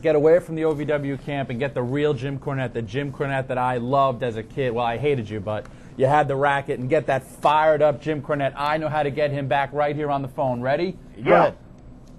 get away from the OVW camp and get the real Jim Cornette, the Jim Cornette that I loved as a kid. Well, I hated you, but you had the racket, and get that fired up Jim Cornette. I know how to get him back right here on the phone. Ready? Yeah.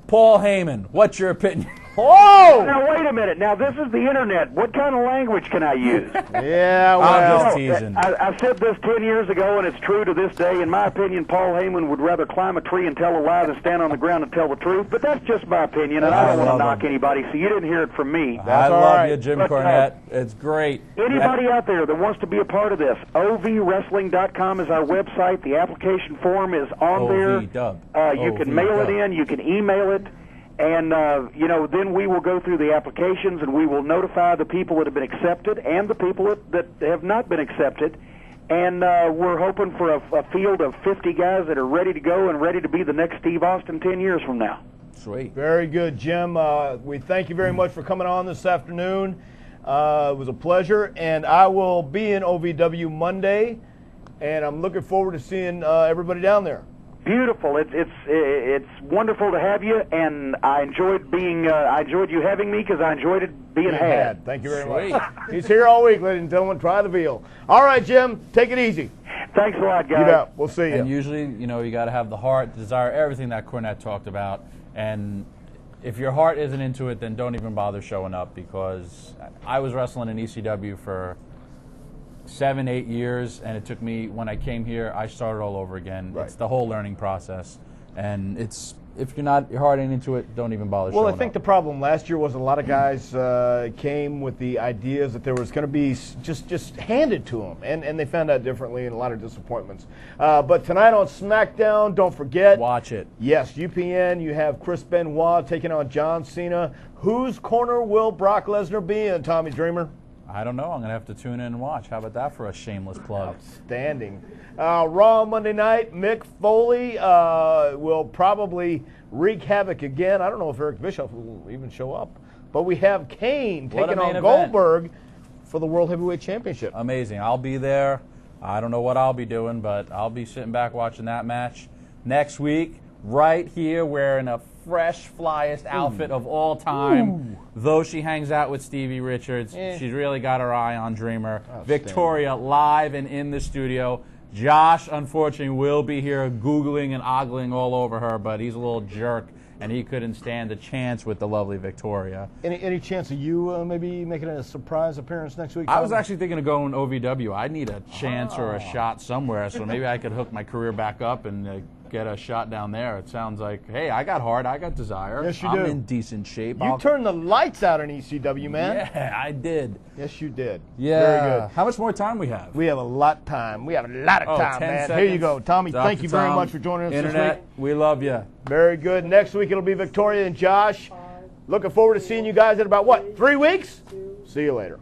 Paul Heyman, what's your opinion? Oh! Now, wait a minute. Now, this is the Internet. What kind of language can I use? Yeah, well. I'm just teasing. I said this 10 years ago, and it's true to this day. In my opinion, Paul Heyman would rather climb a tree and tell a lie than stand on the ground and tell the truth. But that's just my opinion, and I don't want to knock anybody, so you didn't hear it from me. I love you, Jim Cornette. It's great. Anybody out there that wants to be a part of this, ovwrestling.com is our website. The application form is on there. You can mail it in. You can email it. And, then we will go through the applications, and we will notify the people that have been accepted and the people that have not been accepted. And we're hoping for a field of 50 guys that are ready to go and ready to be the next Steve Austin 10 years from now. Sweet. Very good, Jim. We thank you very much for coming on this afternoon. It was a pleasure. And I will be in OVW Monday, and I'm looking forward to seeing everybody down there. Beautiful. It's wonderful to have you, and I enjoyed you having me because I enjoyed it being had. Thank you very much. He's here all week, ladies and gentlemen. Try the veal. All right, Jim, take it easy. Thanks a lot, guys. You bet. We'll see you. And usually, you got to have the heart, the desire, everything that Cornette talked about. And if your heart isn't into it, then don't even bother showing up, because I was wrestling in ECW for 7-8 years, and it took me, when I came here, I started all over again. Right. It's the whole learning process, and if your heart ain't into it, don't even bother showing up. Well, I think the problem last year was a lot of guys came with the ideas that there was going to be just handed to them, and they found out differently, and a lot of disappointments. But tonight on SmackDown, don't forget. Watch it. Yes, UPN, you have Chris Benoit taking on John Cena. Whose corner will Brock Lesnar be in, Tommy Dreamer? I don't know. I'm going to have to tune in and watch. How about that for a shameless plug? Outstanding. Raw Monday night, Mick Foley will probably wreak havoc again. I don't know if Eric Bischoff will even show up. But we have Kane taking on Goldberg for the World Heavyweight Championship. Amazing. I'll be there. I don't know what I'll be doing, but I'll be sitting back watching that match. Next week, right here, wearing a fresh, flyest outfit of all time. Though she hangs out with Stevie Richards, she's really got her eye on Dreamer. Victoria live and in the studio. Josh, unfortunately, will be here googling and ogling all over her, but he's a little jerk, and he couldn't stand a chance with the lovely Victoria. Any chance of you maybe making a surprise appearance next week? I was actually thinking of going OVW. I need a chance or a shot somewhere, so maybe I could hook my career back up and get a shot down there. It sounds like, hey, I got heart, I got desire. Yes, you do. I'm in decent shape. You turned the lights out in ECW, man. Yeah, I did. Yes, you did. Yeah. Very good. How much more time we have? We have a lot of time. We have a lot of time, 10 man. seconds. Here you go. Tommy, Dr. thank you very Tom, much for joining us Internet, this week. we love you. Very good. Next week it'll be Victoria and Josh. Looking forward to seeing you guys in about, 3 weeks? See you later.